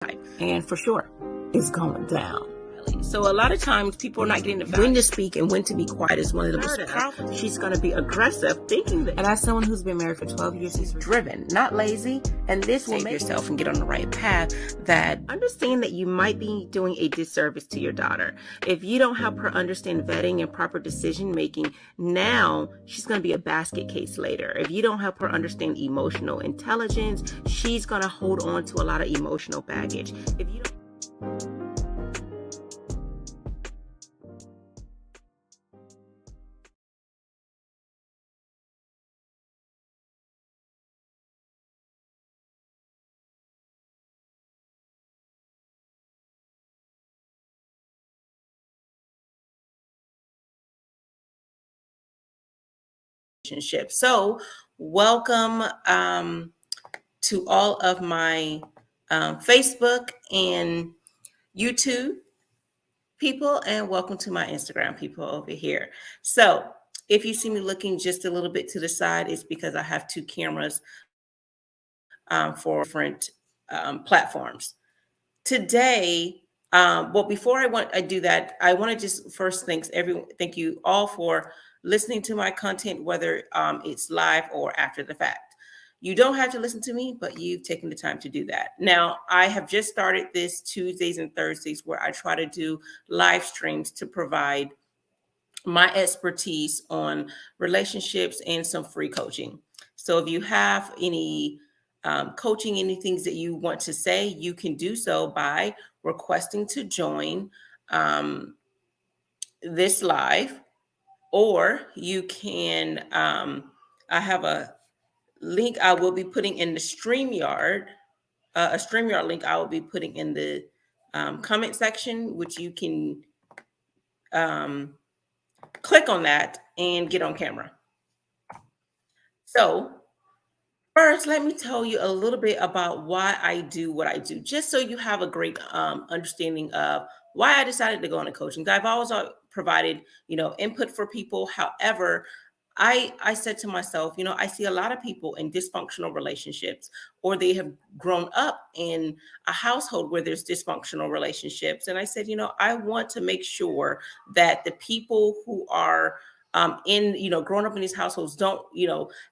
life. And for sure, it's going down. So a lot of times people are not getting the when to speak and when to be quiet is one of the most powerful. She's going to be aggressive, thinking that. And as someone who's been married for 12 years, she's driven, not lazy. And this will make yourself and get on the right path. That understand that you might be doing a disservice to your daughter if you don't help her understand vetting and proper decision making. Now she's going to be a basket case later. If you don't help her understand emotional intelligence, she's going to hold on to a lot of emotional baggage. If you don't relationship. So welcome to all of my Facebook and YouTube people, and welcome to my Instagram people over here. So if you see me looking just a little bit to the side, it's because I have two cameras for different platforms. Today, well, before I do that, I want to just first thank you all for listening to my content, whether it's live or after the fact. You don't have to listen to me, but you've taken the time to do that. Now, I have just started this Tuesdays and Thursdays where I try to do live streams to provide my expertise on relationships and some free coaching. So if you have any coaching, any things that you want to say, you can do so by requesting to join this live, or you can, I have a link I will be putting in the StreamYard, a StreamYard link I will be putting in the comment section, which you can click on that and get on camera. So first, let me tell you a little bit about why I do what I do, just so you have a great understanding of why I decided to go into coaching. I've always provided, input for people. However, I said to myself, I see a lot of people in dysfunctional relationships, or they have grown up in a household where there's dysfunctional relationships. And I said, I want to make sure that the people who are growing up in these households don't,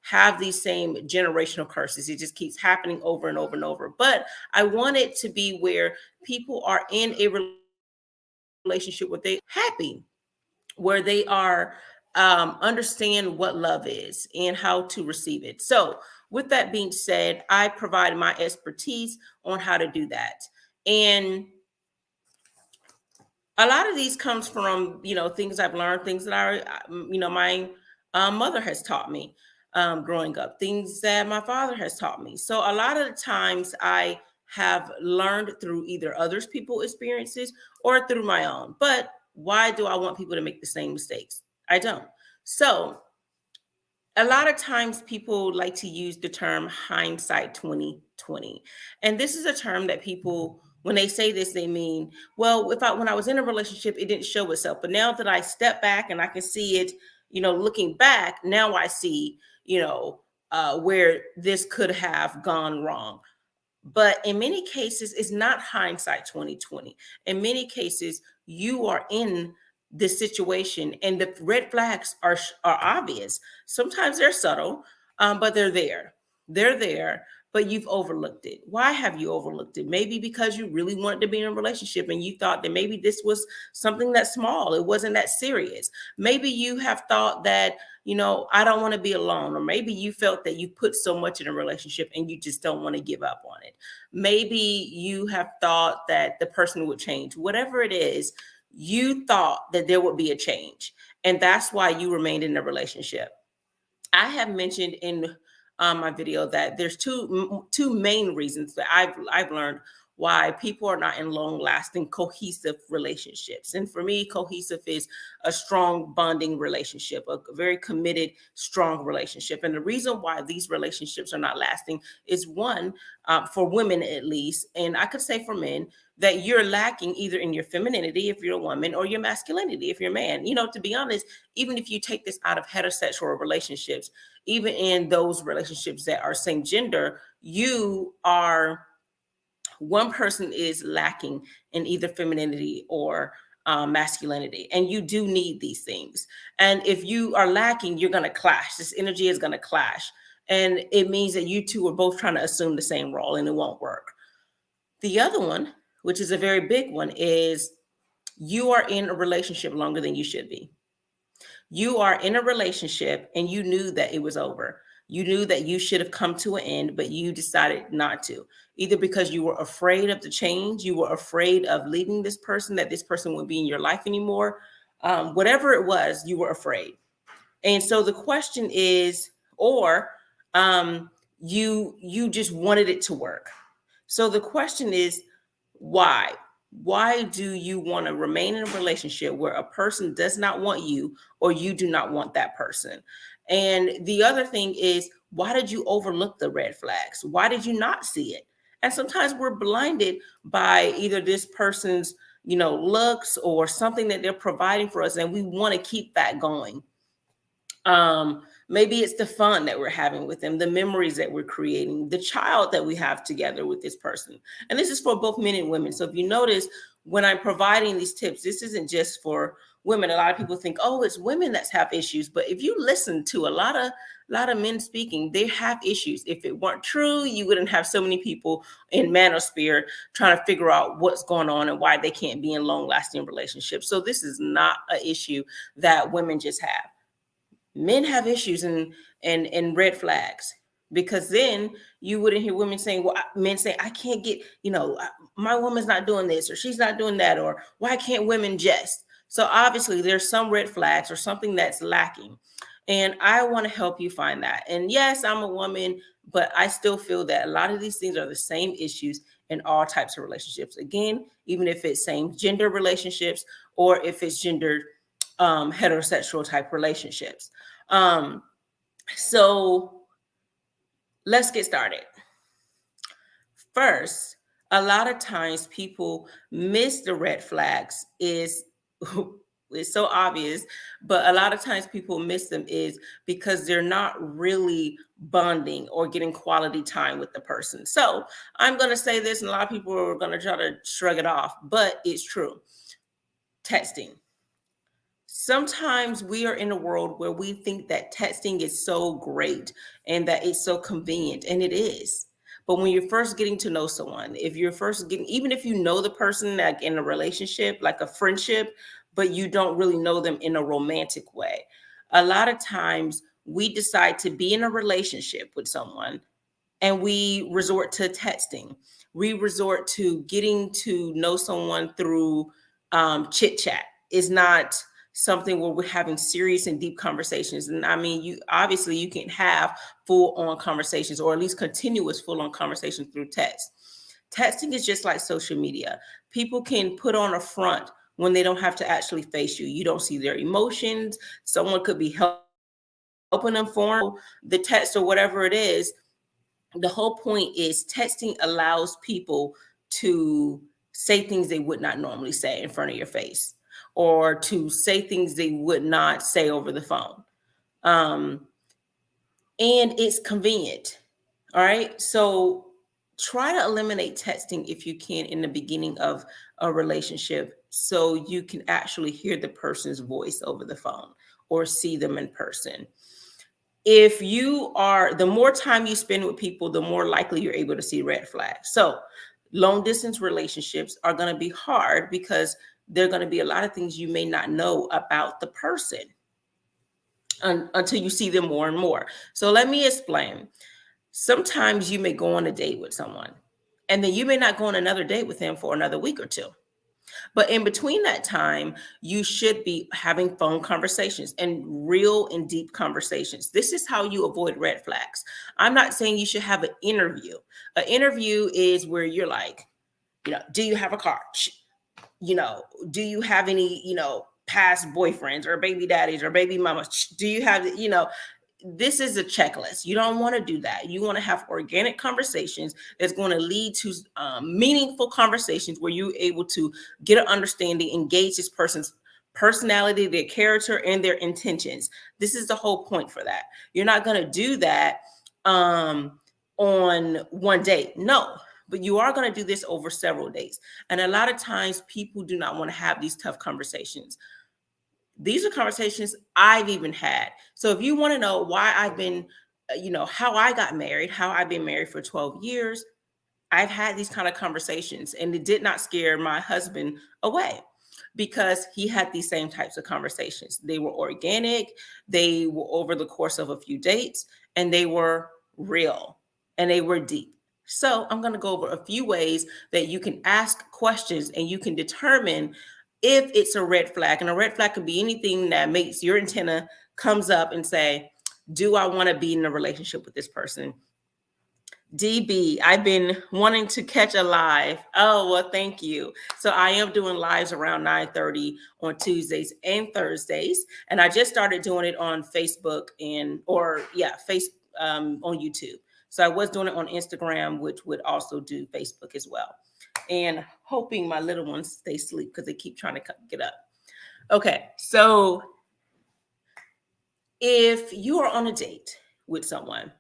have these same generational curses. It just keeps happening over and over and over. But I want it to be where people are in a relationship where they're happy, where they are understand what love is and how to receive it. So with that being said, I provide my expertise on how to do that. And a lot of these comes from, things I've learned, things that my mother has taught me growing up, things that my father has taught me. So a lot of the times I have learned through either others people's experiences or through my own. But why do I want people to make the same mistakes? I don't. So a lot of times people like to use the term hindsight 2020. And this is a term that people, when they say this, they mean, well, when I was in a relationship, it didn't show itself. But now that I step back and I can see it, looking back, now I see, where this could have gone wrong. But in many cases, it's not hindsight 2020. In many cases, you are in this situation and the red flags are obvious. Sometimes they're subtle, but they're there. They're there, but you've overlooked it. Why have you overlooked it? Maybe because you really wanted to be in a relationship and you thought that maybe this was something that's small. It wasn't that serious. Maybe you have thought that, I don't want to be alone. Or maybe you felt that you put so much in a relationship and you just don't want to give up on it. Maybe you have thought that the person would change. Whatever it is, you thought that there would be a change. And that's why you remained in the relationship. I have mentioned in my video that there's two main reasons that I've learned why people are not in long-lasting cohesive relationships. And for me, cohesive is a strong bonding relationship, a very committed, strong relationship. And the reason why these relationships are not lasting is one, for women at least, and I could say for men, that you're lacking either in your femininity if you're a woman or your masculinity if you're a man. To be honest, even if you take this out of heterosexual relationships, even in those relationships that are same gender, you are one person is lacking in either femininity or masculinity, and you do need these things. And if you are lacking, you're going to clash. This energy is going to clash, and it means that you two are both trying to assume the same role, and it won't work. The other one, which is a very big one, is you are in a relationship longer than you should be. You are in a relationship and you knew that it was over. You knew that you should have come to an end, but you decided not to, either because you were afraid of the change, you were afraid of leaving this person, that this person wouldn't be in your life anymore. Whatever it was, you were afraid. And so the question is, or you just wanted it to work. So the question is, why? Why do you want to remain in a relationship where a person does not want you or you do not want that person? And the other thing is, why did you overlook the red flags? Why did you not see it? And sometimes we're blinded by either this person's, looks or something that they're providing for us, and we want to keep that going. Maybe it's the fun that we're having with them, the memories that we're creating, the child that we have together with this person. And this is for both men and women. So if you notice, when I'm providing these tips, this isn't just for women. A lot of people think, oh, it's women that have issues. But if you listen to a lot of men speaking, they have issues. If it weren't true, you wouldn't have so many people in manosphere trying to figure out what's going on and why they can't be in long-lasting relationships. So this is not an issue that women just have. Men have issues and red flags, because then you wouldn't hear women saying, well, men say, I can't get, my woman's not doing this or she's not doing that, or why can't women just? So obviously there's some red flags or something that's lacking. And I want to help you find that. And yes, I'm a woman, but I still feel that a lot of these things are the same issues in all types of relationships. Again, even if it's same gender relationships or if it's gendered heterosexual type relationships. So let's get started. First, a lot of times people miss the red flags. It's so obvious, but a lot of times people miss them is because they're not really bonding or getting quality time with the person. So I'm going to say this, and a lot of people are going to try to shrug it off, but it's true. Texting. Sometimes we are in a world where we think that texting is so great and that it's so convenient, and it is. But when you're first getting to know someone, even if you know the person like in a relationship, like a friendship, but you don't really know them in a romantic way, a lot of times we decide to be in a relationship with someone and we resort to texting. We resort to getting to know someone through chit chat. It's not something where we're having serious and deep conversations. And I mean, you can have full on conversations, or at least continuous full on conversations through text. Texting is just like social media. People can put on a front when they don't have to actually face you. You don't see their emotions. Someone could be helping them form the text or whatever it is. The whole point is texting allows people to say things they would not normally say in front of your face, or to say things they would not say over the phone. And it's convenient. All right. So try to eliminate texting if you can in the beginning of a relationship, so you can actually hear the person's voice over the phone or see them in person. The more time you spend with people, the more likely you're able to see red flags. So long distance relationships are going to be hard because there are going to be a lot of things you may not know about the person until you see them more and more. So let me explain. Sometimes you may go on a date with someone, and then you may not go on another date with them for another week or two. But in between that time, you should be having phone conversations and real and deep conversations. This is how you avoid red flags. I'm not saying you should have an interview. An interview is where you're like, do you have a car? Do you have any, past boyfriends or baby daddies or baby mamas? Do you have, this is a checklist. You don't want to do that. You want to have organic conversations that's going to lead to meaningful conversations where you're able to get an understanding, engage this person's personality, their character, and their intentions. This is the whole point for that. You're not going to do that on one date. No. but you are going to do this over several days. And a lot of times people do not want to have these tough conversations. These are conversations I've even had. So if you want to know why I've been, how I got married, how I've been married for 12 years, I've had these kind of conversations, and it did not scare my husband away because he had these same types of conversations. They were organic, they were over the course of a few dates, and they were real and they were deep. So I'm going to go over a few ways that you can ask questions and you can determine if it's a red flag. And a red flag could be anything that makes your antenna comes up and say, do I want to be in a relationship with this person? DB, I've been wanting to catch a live. Oh, well, thank you. So I am doing lives around 9:30 on Tuesdays and Thursdays. And I just started doing it on Facebook on YouTube. So I was doing it on Instagram, which would also do Facebook as well. And hoping my little ones stay asleep because they keep trying to get up. Okay, so if you are on a date with someone,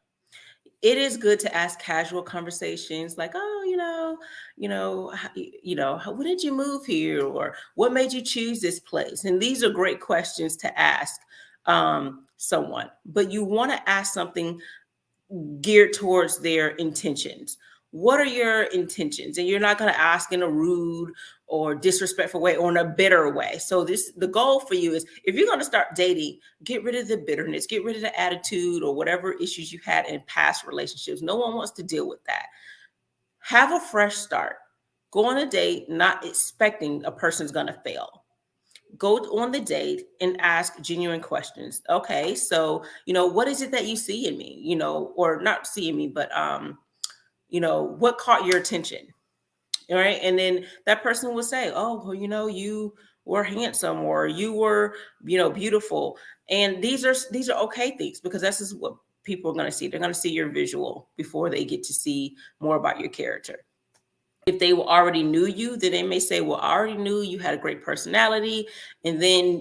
it is good to ask casual conversations like, oh, when did you move here, or what made you choose this place? And these are great questions to ask someone, but you want to ask something geared towards their intentions. What are your intentions? And you're not going to ask in a rude or disrespectful way or in a bitter way. So the goal for you is, if you're going to start dating, get rid of the bitterness, get rid of the attitude or whatever issues you had in past relationships. No one wants to deal with that. Have a fresh start. Go on a date not expecting a person's going to fail. Go on the date and ask genuine questions. Okay, so what is it that you see in me? Or not see in me, but what caught your attention? All right. And then that person will say, oh, well, you were handsome, or you were, beautiful. And these are okay things, because this is what people are going to see. They're going to see your visual before they get to see more about your character. If they already knew you, then they may say, well, I already knew you had a great personality. And then,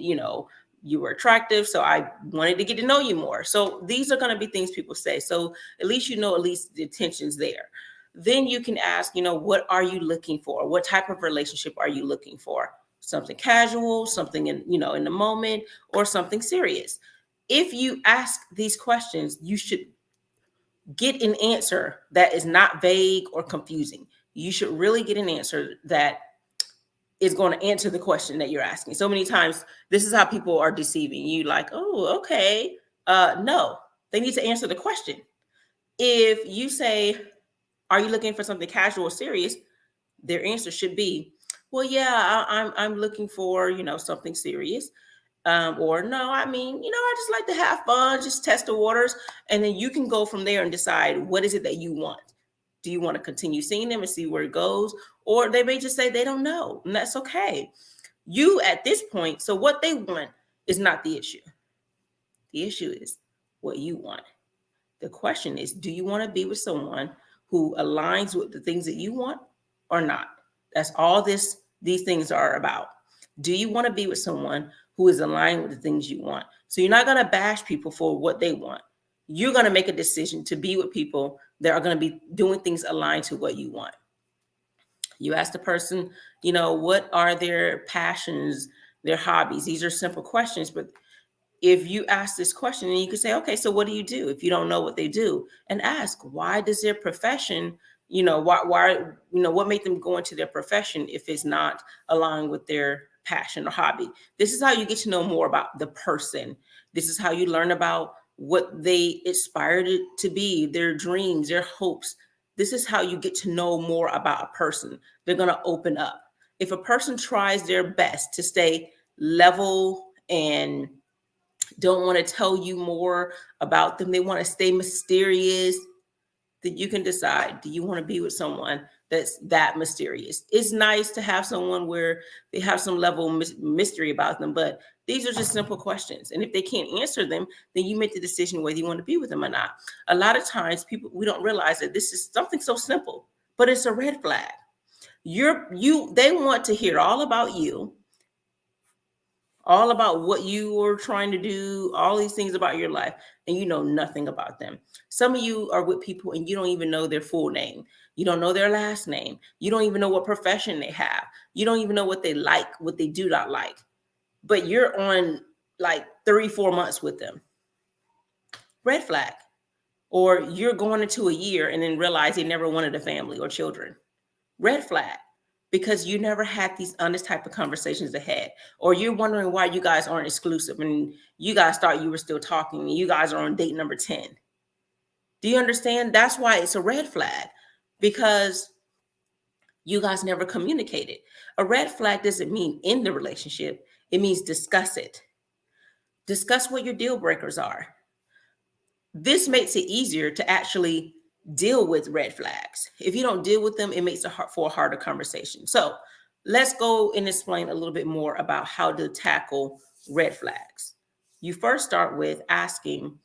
you were attractive, so I wanted to get to know you more. So these are going to be things people say. So at least at least the attention's there. Then you can ask, what are you looking for? What type of relationship are you looking for? Something casual, something in the moment, or something serious. If you ask these questions, you should get an answer that is not vague or confusing. You should really get an answer that is going to answer the question that you're asking. So many times, this is how people are deceiving you. Like, oh, okay. No, they need to answer the question. If you say, are you looking for something casual or serious? Their answer should be, well, yeah, I'm looking for, something serious. Or no, I just like to have fun, just test the waters. And then you can go from there and decide, what is it that you want? Do you want to continue seeing them and see where it goes? Or they may just say they don't know, and that's okay. You at this point, so what they want is not the issue. The issue is what you want. The question is, do you want to be with someone who aligns with the things that you want or not? That's all these things are about. Do you want to be with someone who is aligned with the things you want? So you're not going to bash people for what they want. You're going to make a decision to be with people that are going to be doing things aligned to what you want. You ask the person, what are their passions, their hobbies? These are simple questions, but if you ask this question, and you can say, okay, so what do you do? If you don't know what they do, and ask, why does their profession, why, what made them go into their profession if it's not aligned with their passion or hobby? This is how you get to know more about the person. This is how you learn about what they aspired to be, their dreams, their hopes. This is how you get to know more about a person. They're going to open up. If a person tries their best to stay level and don't want to tell you more about them, they want to stay mysterious, then you can decide, do you want to be with someone that's that mysterious? It's nice to have someone where they have some level of mystery about them, but these are just simple questions. And if they can't answer them, then you make the decision whether you want to be with them or not. A lot of times we don't realize that this is something so simple, but it's a red flag. They want to hear all about you, all about what you are trying to do, all these things about your life, and you know nothing about them. Some of you are with people and you don't even know their full name. You don't know their last name. You don't even know what profession they have. You don't even know what they like, what they do not like. But you're on like 3-4 months with them. Red flag. Or you're going into a year and then realize they never wanted a family or children. Red flag. Because you never had these honest type of conversations ahead. Or you're wondering why you guys aren't exclusive and you guys thought you were still talking and you guys are on date number 10. Do you understand? That's why it's a red flag, because you guys never communicated. A red flag doesn't mean end the relationship. It means discuss it. Discuss what your deal breakers are. This makes it easier to actually deal with red flags. If you don't deal with them, it makes it hard for a harder conversation. So let's go and explain a little bit more about how to tackle red flags. You first start with asking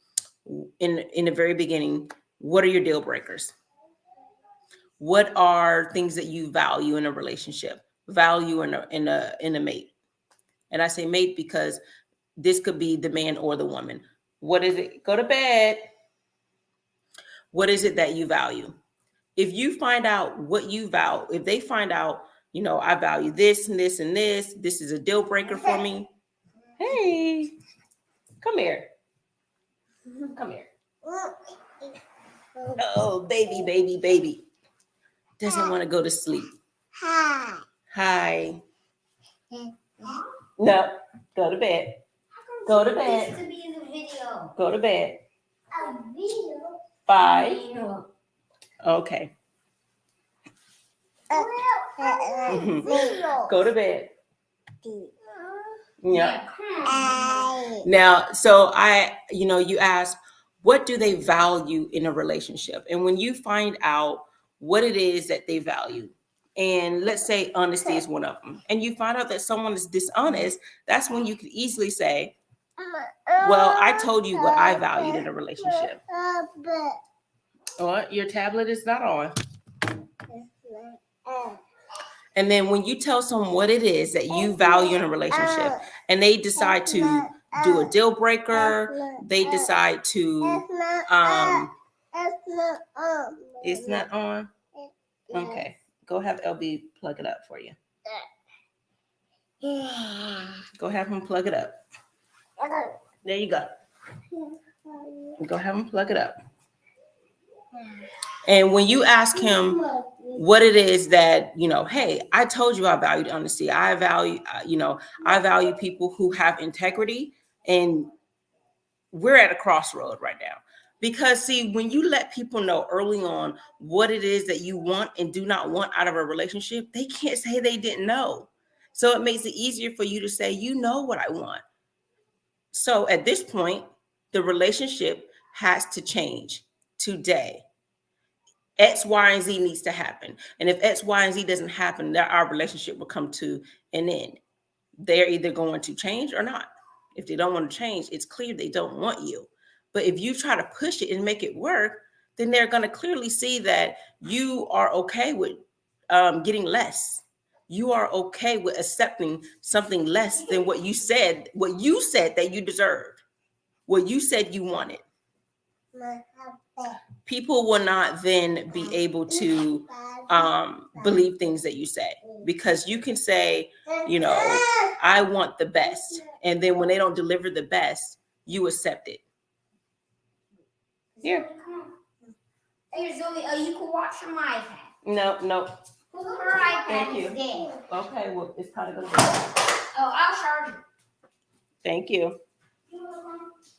in the very beginning, what are your deal breakers? What are things that you value in a relationship, value in a mate? And I say mate because this could be the man or the woman. What is it? Go to bed. What is it that you value? If you find out what you value, if they find out, you know, I value this and this and this is a deal breaker for me. Hey, come here. Come here. Oh, baby. Doesn't want to go to sleep. Hi. No, go to bed. Go to bed. Go to bed. 5. Okay. Go to bed. Yeah. Now, so you ask, what do they value in a relationship? And when you find out what it is that they value, and let's say honesty is one of them, and you find out that someone is dishonest, that's when you could easily say, well, I told you what I valued in a relationship. Oh, your tablet is not on. And then when you tell someone what it is that you value in a relationship and they decide to do a deal breaker, they decide to it's not on. Okay, go have LB plug it up for you. Go have him plug it up. There you go. Go have him plug it up. And when you ask him what it is that, hey, I told you I valued honesty. I value people who have integrity, and we're at a crossroad right now. Because see, when you let people know early on what it is that you want and do not want out of a relationship, they can't say they didn't know. So it makes it easier for you to say, you know what I want. So at this point, the relationship has to change today. X, Y, and Z needs to happen. And if X, Y, and Z doesn't happen, then our relationship will come to an end. They're either going to change or not. If they don't want to change, it's clear they don't want you. But if you try to push it and make it work, then they're going to clearly see that you are okay with getting less. You are okay with accepting something less than what you said that you deserved, what you said you wanted. People will not then be able to believe things that you say, because you can say, I want the best. And then when they don't deliver the best, you accept it. Here. Hey, Zoe, you can watch from my iPad. No. Her iPad Thank you. is dead. Okay, well, it's kind of going to go. Oh, I'll charge it. Thank you.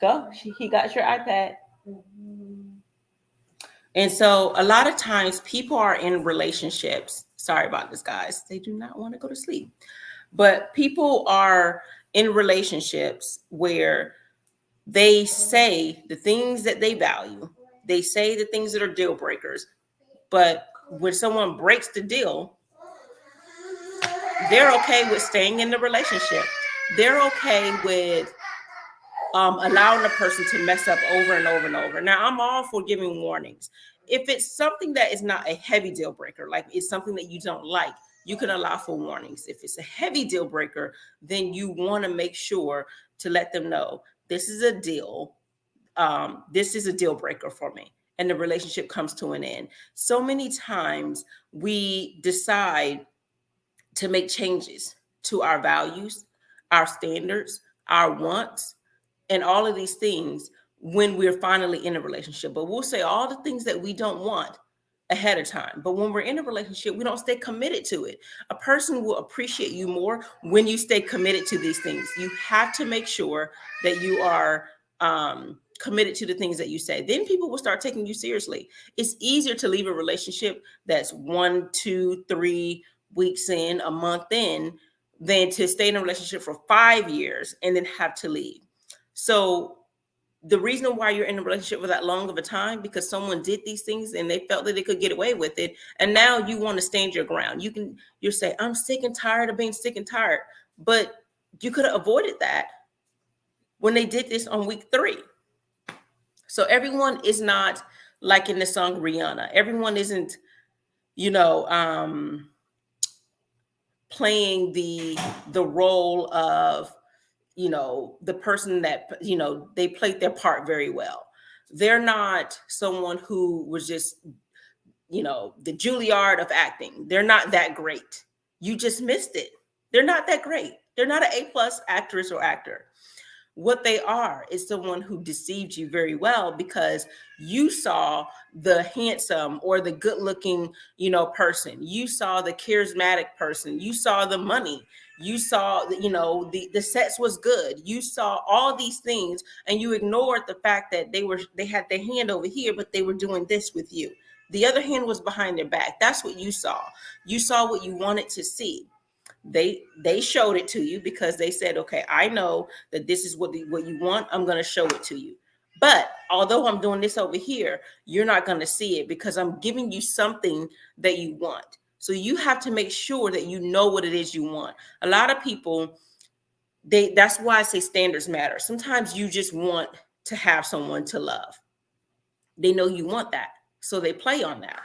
Go. He got your iPad. And so a lot of times people are in relationships. Sorry about this, guys. They do not want to go to sleep. But people are in relationships where they say the things that they value. They say the things that are deal breakers. But when someone breaks the deal, they're okay with staying in the relationship. They're okay with allowing the person to mess up over and over and over. Now, I'm all for giving warnings. If it's something that is not a heavy deal breaker, like it's something that you don't like, you can allow for warnings. If it's a heavy deal breaker, then you want to make sure to let them know this is a deal. This is a deal breaker for me. And the relationship comes to an end. So many times we decide to make changes to our values, our standards, our wants, and all of these things when we're finally in a relationship. But we'll say all the things that we don't want ahead of time. But when we're in a relationship, we don't stay committed to it. A person will appreciate you more when you stay committed to these things. You have to make sure that you are committed to the things that you say. Then people will start taking you seriously. It's easier to leave a relationship that's 1, 2, 3 weeks in, a month in, than to stay in a relationship for 5 years and then have to leave. So the reason why you're in a relationship for that long of a time, because someone did these things and they felt that they could get away with it. And now you want to stand your ground. You're saying, I'm sick and tired of being sick and tired. But you could have avoided that when they did this on week 3. So everyone is not like in the song Rihanna. Everyone isn't, playing the role of, the person that, they played their part very well. They're not someone who was just, the Juilliard of acting. They're not that great. You just missed it. They're not that great. They're not an A+ actress or actor. What they are is someone who deceived you very well because you saw the handsome or the good looking, person. You saw the charismatic person. You saw the money. You saw, the sex was good. You saw all these things and you ignored the fact that they had their hand over here, but they were doing this with you. The other hand was behind their back. That's what you saw. You saw what you wanted to see. They showed it to you because they said, okay, I know that this is what you want. I'm going to show it to you. But although I'm doing this over here, you're not going to see it because I'm giving you something that you want. So you have to make sure that you know what it is you want. A lot of people, that's why I say standards matter. Sometimes you just want to have someone to love. They know you want that. So they play on that.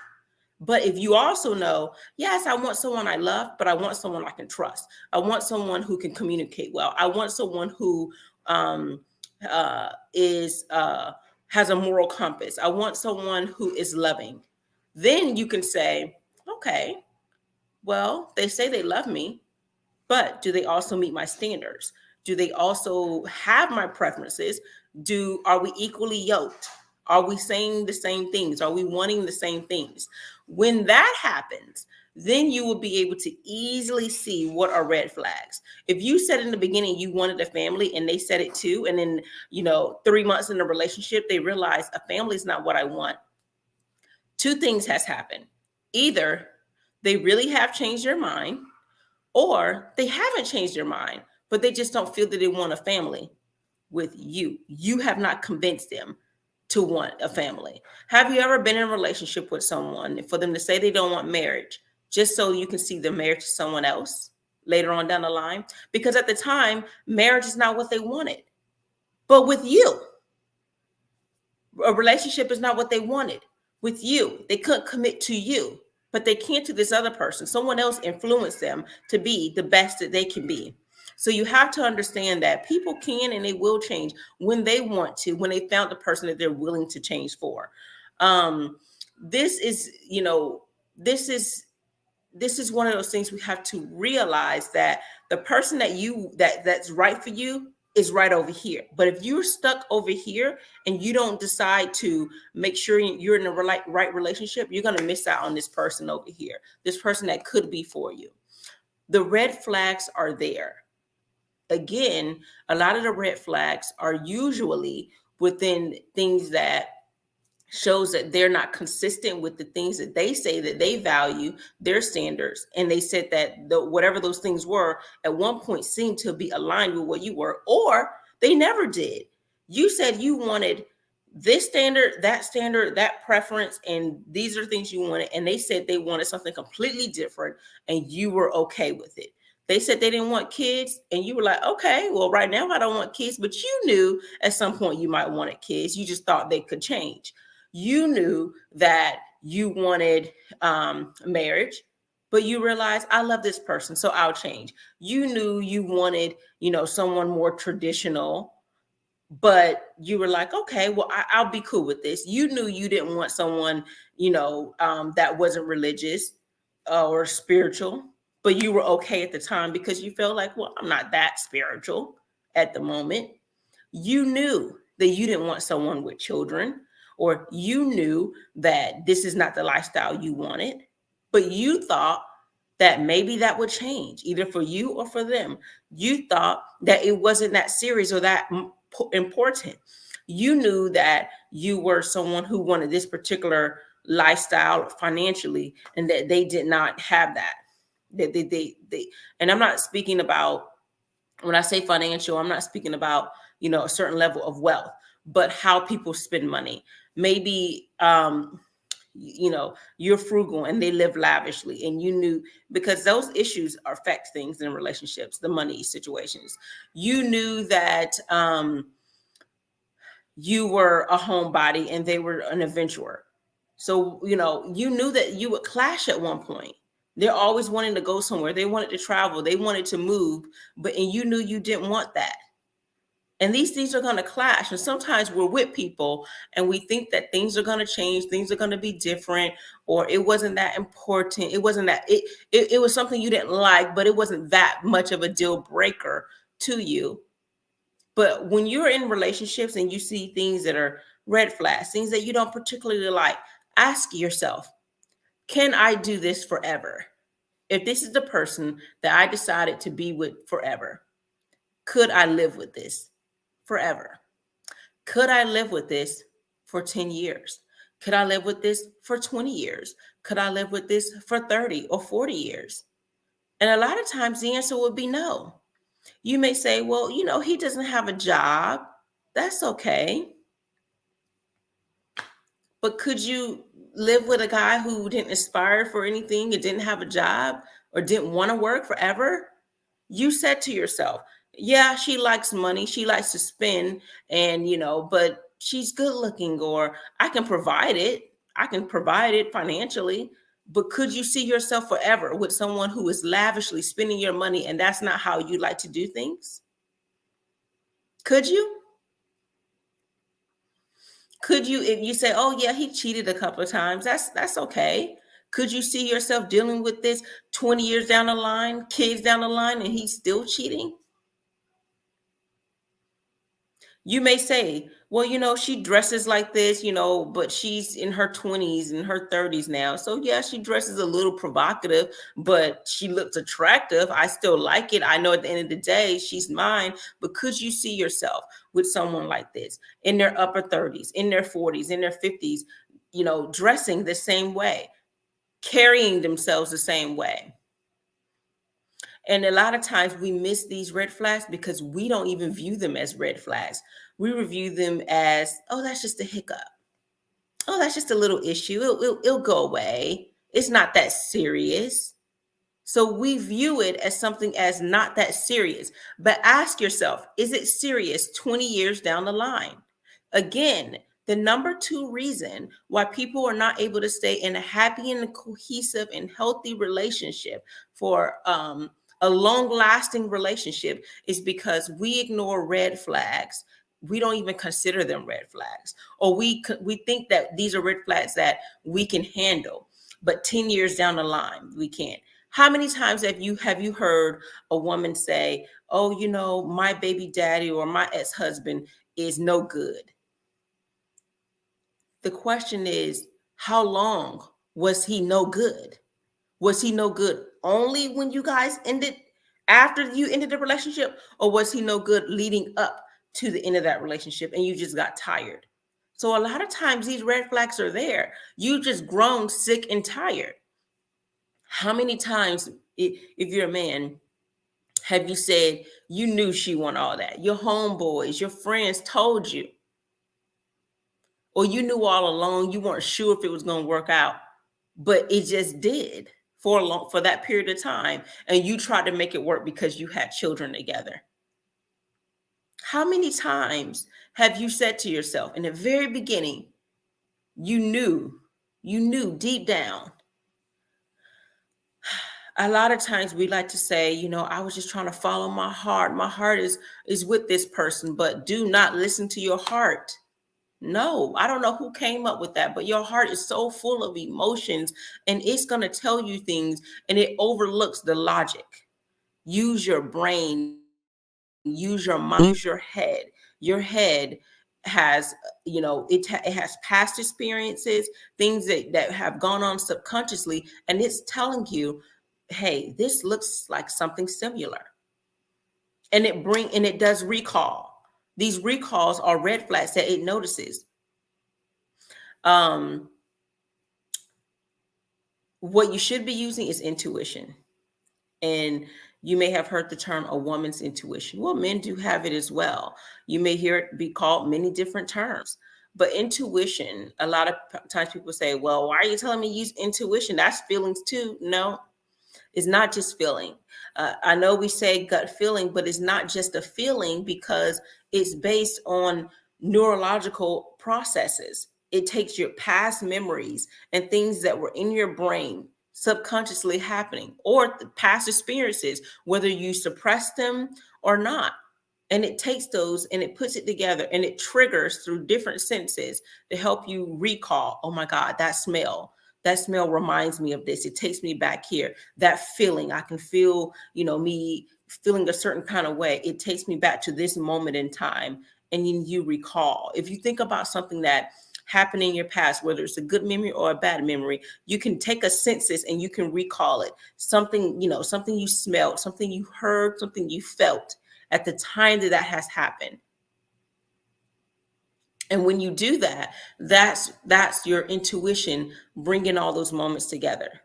But if you also know, yes, I want someone I love, but I want someone I can trust. I want someone who can communicate well. I want someone who has a moral compass. I want someone who is loving. Then you can say, okay, well, they say they love me, but do they also meet my standards? Do they also have my preferences? Are we equally yoked? Are we saying the same things? Are we wanting the same things? When that happens, then you will be able to easily see what are red flags. If you said in the beginning you wanted a family and they said it too, and then 3 months in a relationship, they realize a family is not what I want. 2 things has happened. Either they really have changed their mind, or they haven't changed their mind, but they just don't feel that they want a family with you. You have not convinced them to want a family. Have you ever been in a relationship with someone for them to say they don't want marriage just so you can see them married to someone else later on down the line? Because at the time, marriage is not what they wanted. But with you, a relationship is not what they wanted. With you, they couldn't commit to you, but they can to this other person. Someone else influenced them to be the best that they can be. So you have to understand that people can and they will change when they want to, when they found the person that they're willing to change for. This is one of those things we have to realize, that the person that's right for you is right over here. But if you're stuck over here and you don't decide to make sure you're in the right relationship, you're going to miss out on this person over here, this person that could be for you. The red flags are there. Again, a lot of the red flags are usually within things that shows that they're not consistent with the things that they say that they value, their standards. And they said that whatever those things were at one point seemed to be aligned with what you were, or they never did. You said you wanted this standard, that preference, and these are things you wanted. And they said they wanted something completely different and you were okay with it. They said they didn't want kids and you were like, okay, well, right now I don't want kids, but you knew at some point you might want kids. You just thought they could change. You knew that you wanted marriage, but you realize I love this person, so I'll change. You knew you wanted, someone more traditional, but you were like, okay, well, I'll be cool with this. You knew you didn't want someone, that wasn't religious or spiritual, but you were okay at the time because you felt like, well, I'm not that spiritual at the moment. You knew that you didn't want someone with children, or you knew that this is not the lifestyle you wanted, but you thought that maybe that would change either for you or for them. You thought that it wasn't that serious or that important. You knew that you were someone who wanted this particular lifestyle financially, and that they did not have that. And I'm not speaking about, when I say financial, I'm not speaking about, a certain level of wealth, but how people spend money. Maybe, you're frugal and they live lavishly, and you knew, because those issues affect things in relationships, the money situations. You knew that you were a homebody and they were an adventurer. So, you knew that you would clash at one point. They're always wanting to go somewhere. They wanted to travel. They wanted to move, and you knew you didn't want that. And these things are going to clash. And sometimes we're with people and we think that things are going to change, things are going to be different, or it wasn't that important. It wasn't that it was something you didn't like, but it wasn't that much of a deal breaker to you. But when you're in relationships and you see things that are red flags, things that you don't particularly like, ask yourself, can I do this forever? If this is the person that I decided to be with forever, could I live with this forever? Could I live with this for 10 years? Could I live with this for 20 years? Could I live with this for 30 or 40 years? And a lot of times the answer would be no. You may say, well, he doesn't have a job. That's okay. But could you live with a guy who didn't aspire for anything and didn't have a job or didn't want to work forever? You said to yourself, yeah, she likes money. She likes to spend, and, but she's good looking, or I can provide it. I can provide it financially. But could you see yourself forever with someone who is lavishly spending your money and that's not how you like to do things? Could you? Could you, if you say, oh yeah, he cheated a couple of times, that's okay. Could you see yourself dealing with this 20 years down the line, kids down the line, and he's still cheating? You may say, well, she dresses like this, but she's in her 20s and her 30s now. So, yeah, she dresses a little provocative, but she looks attractive. I still like it. I know at the end of the day, she's mine. But could you see yourself with someone like this in their upper 30s, in their 40s, in their 50s, dressing the same way, carrying themselves the same way? And a lot of times we miss these red flags because we don't even view them as red flags. We review them as, oh, that's just a hiccup. Oh, that's just a little issue. It'll go away. It's not that serious. So we view it as something as not that serious. But ask yourself, is it serious 20 years down the line? Again, the number 2 reason why people are not able to stay in a happy and cohesive and healthy relationship for a long-lasting relationship is because we ignore red flags. We don't even consider them red flags, or we think that these are red flags that we can handle, but 10 years down the line we can't. How many times have you heard a woman say, oh, my baby daddy or my ex-husband is no good? The question is, how long was he no good? Was he no good only when you guys ended, after you ended the relationship, or was he no good leading up to the end of that relationship and you just got tired? So a lot of times these red flags are there. You just grown sick and tired. How many times, if you're a man, have you said you knew she wanted all that? Your homeboys, your friends told you, or you knew all along, you weren't sure if it was going to work out, but it just did for that period of time, and you tried to make it work because you had children together. How many times have you said to yourself in the very beginning, you knew deep down, A lot of times we like to say, I was just trying to follow my heart. My heart is with this person, but do not listen to your heart. No, I don't know who came up with that, but your heart is so full of emotions and it's going to tell you things and it overlooks the logic. Use your brain, use your mind, use your head. Your head has, it has past experiences, things that have gone on subconsciously, and it's telling you, hey, this looks like something similar. And it does recall. These recalls are red flags that it notices. Um, what you should be using is intuition. And you may have heard the term a woman's intuition. Well, men do have it as well. You may hear it be called many different terms. But intuition, a lot of times people say, well, why are you telling me use intuition? That's feelings too. No, it's not just feeling. I know we say gut feeling, but it's not just a feeling because it's based on neurological processes. It takes your past memories and things that were in your brain subconsciously happening, or the past experiences, whether you suppress them or not. And it takes those and it puts it together and it triggers through different senses to help you recall, oh my God, that smell. That smell reminds me of this. It takes me back here. That feeling, I can feel, me feeling a certain kind of way. It takes me back to this moment in time. And then you recall. If you think about something that happened in your past, whether it's a good memory or a bad memory, you can take a senses and you can recall it. Something, something you smelled, something you heard, something you felt at the time that has happened. And when you do that, that's your intuition bringing all those moments together.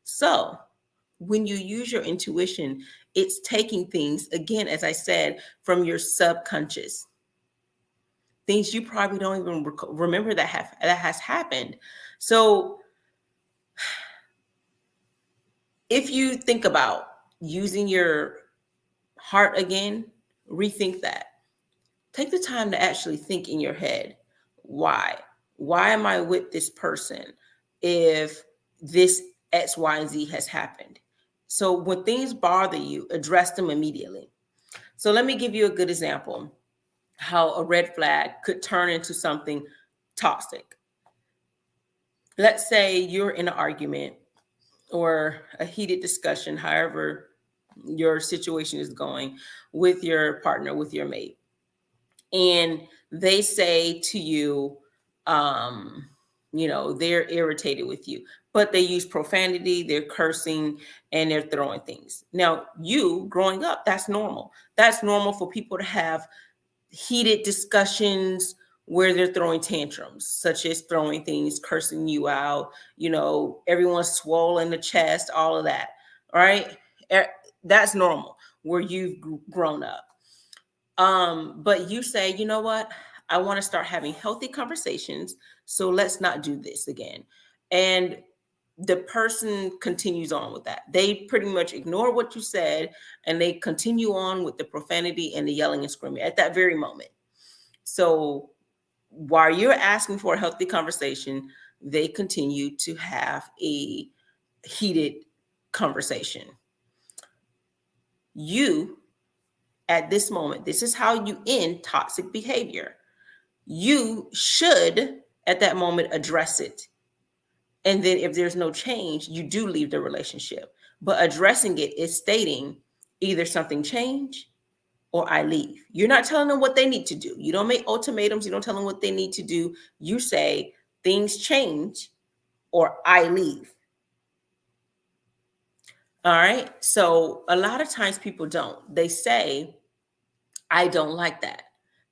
So when you use your intuition, it's taking things, again, as I said, from your subconscious, things you probably don't even remember that has happened. So if you think about using your heart again, rethink that. Take the time to actually think in your head, why? Why am I with this person if this X, Y, and Z has happened? So when things bother you, address them immediately. So let me give you a good example how a red flag could turn into something toxic. Let's say you're in an argument or a heated discussion, however your situation is going with your partner, with your mate. And they say to you, they're irritated with you, but they use profanity, they're cursing, and they're throwing things. Now, you growing up, that's normal. That's normal for people to have heated discussions where they're throwing tantrums, such as throwing things, cursing you out, everyone's swollen the chest, all of that, right? That's normal where you've grown up. But you say, you know what? I want to start having healthy conversations. So let's not do this again. And the person continues on with that. They pretty much ignore what you said and they continue on with the profanity and the yelling and screaming at that very moment. So while you're asking for a healthy conversation, they continue to have a heated conversation. You, at this moment, this is how you end toxic behavior. You should, at that moment, address it. And then if there's no change, you do leave the relationship. But addressing it is stating either something change or I leave. You're not telling them what they need to do. You don't make ultimatums. You don't tell them what they need to do. You say things change or I leave. All right. So a lot of times people don't. They say, I don't like that.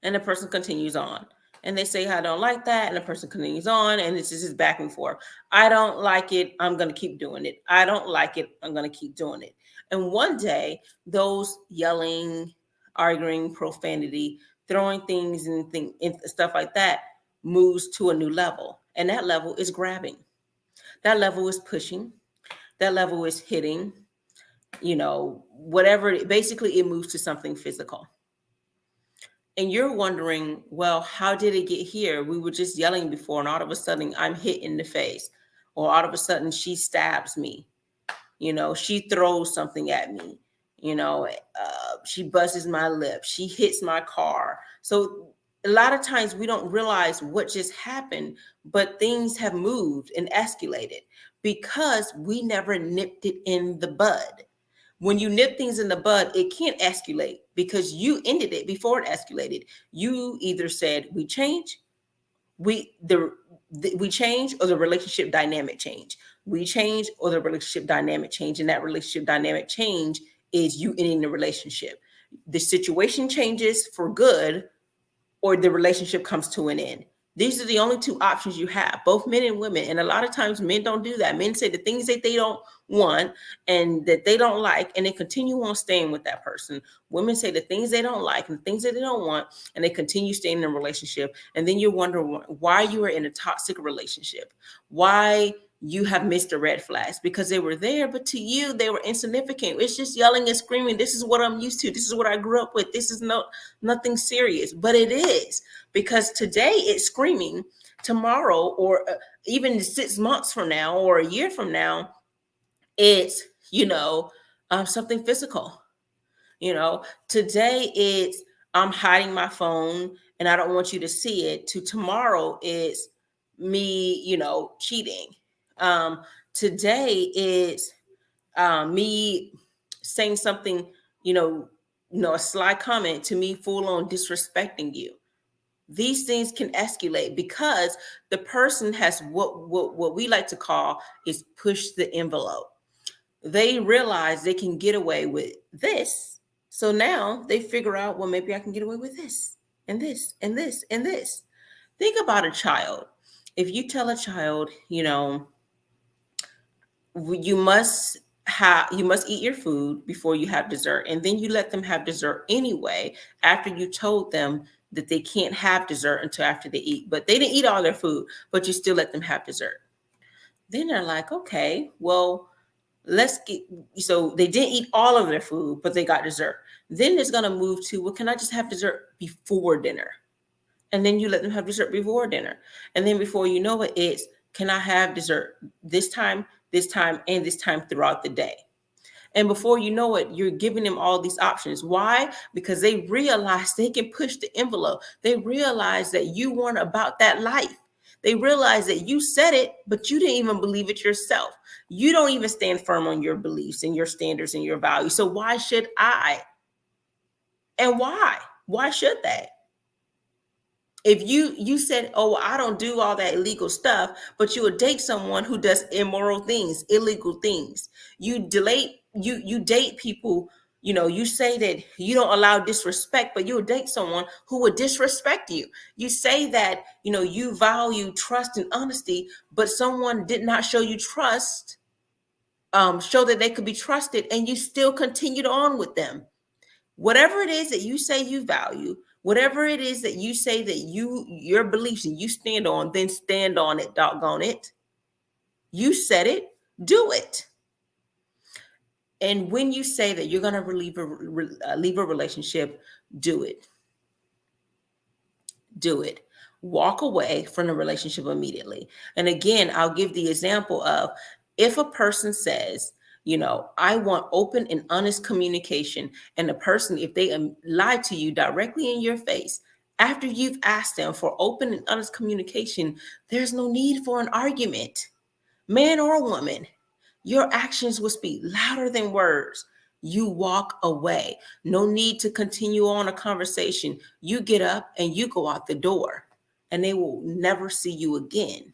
And the person continues on. And they say, I don't like that. And the person continues on. And it's just back and forth. I don't like it. I'm going to keep doing it. I don't like it. I'm going to keep doing it. And one day, those yelling, arguing, profanity, throwing things and stuff like that moves to a new level. And that level is grabbing. That level is pushing. That level is hitting, whatever. Basically, it moves to something physical. And you're wondering, well, how did it get here? We were just yelling before, and all of a sudden I'm hit in the face, or all of a sudden she stabs me. She throws something at me. She buzzes my lip. She hits my car. So a lot of times we don't realize what just happened, but things have moved and escalated because we never nipped it in the bud. When you nip things in the bud, it can't escalate because you ended it before it escalated. You either said we change, we change, or the relationship dynamic change. We change or the relationship dynamic change, and that relationship dynamic change is you ending the relationship. The situation changes for good, or the relationship comes to an end. These are the only two options you have, both men and women. And a lot of times men don't do that. Men say the things that they don't want and that they don't like, and they continue on staying with that person. Women say the things they don't like and the things that they don't want, and they continue staying in a relationship. And then you wonder why you are in a toxic relationship, why you have missed the red flags, because they were there, but to you, they were insignificant. It's just yelling and screaming. This is what I'm used to. This is what I grew up with. This is nothing serious, but it is, because today it's screaming. Tomorrow, or even 6 months from now, or a year from now, it's, something physical. Today it's, I'm hiding my phone and I don't want you to see it. To tomorrow it's me, cheating. Today it's me saying something, a sly comment, to me full on disrespecting you. These things can escalate because the person has what we like to call is push the envelope. They realize they can get away with this. So now they figure out, well, maybe I can get away with this and this and this and this. Think about a child. If you tell a child, you must eat your food before you have dessert, and then you let them have dessert anyway after you told them that they can't have dessert until after they eat, but they didn't eat all their food, but you still let them have dessert. Then they're like, okay, well, so they didn't eat all of their food, but they got dessert. Then it's going to move to, well, can I just have dessert before dinner? And then you let them have dessert before dinner. And then before you know it, it's, can I have dessert this time, and this time throughout the day? And before you know it, you're giving them all these options. Why? Because they realize they can push the envelope. They realize that you weren't about that life. They realize that you said it, but you didn't even believe it yourself. You don't even stand firm on your beliefs and your standards and your values. So why should I? And why? Why should that? If you said, oh, I don't do all that illegal stuff, but you would date someone who does immoral things, illegal things. You date people, you say that you don't allow disrespect, but you would date someone who would disrespect you. You say that, you value trust and honesty, but someone did not show you trust, show that they could be trusted, and you still continued on with them. Whatever it is that you say you value, whatever it is that you say that your beliefs and you stand on, then stand on it, doggone it. You said it, do it. And when you say that you're going to leave a relationship, do it. Do it. Walk away from the relationship immediately. And again, I'll give the example of, if a person says, I want open and honest communication, and the person, if they lie to you directly in your face, after you've asked them for open and honest communication, there's no need for an argument. Man or woman, your actions will speak louder than words. You walk away. No need to continue on a conversation. You get up and you go out the door, and they will never see you again.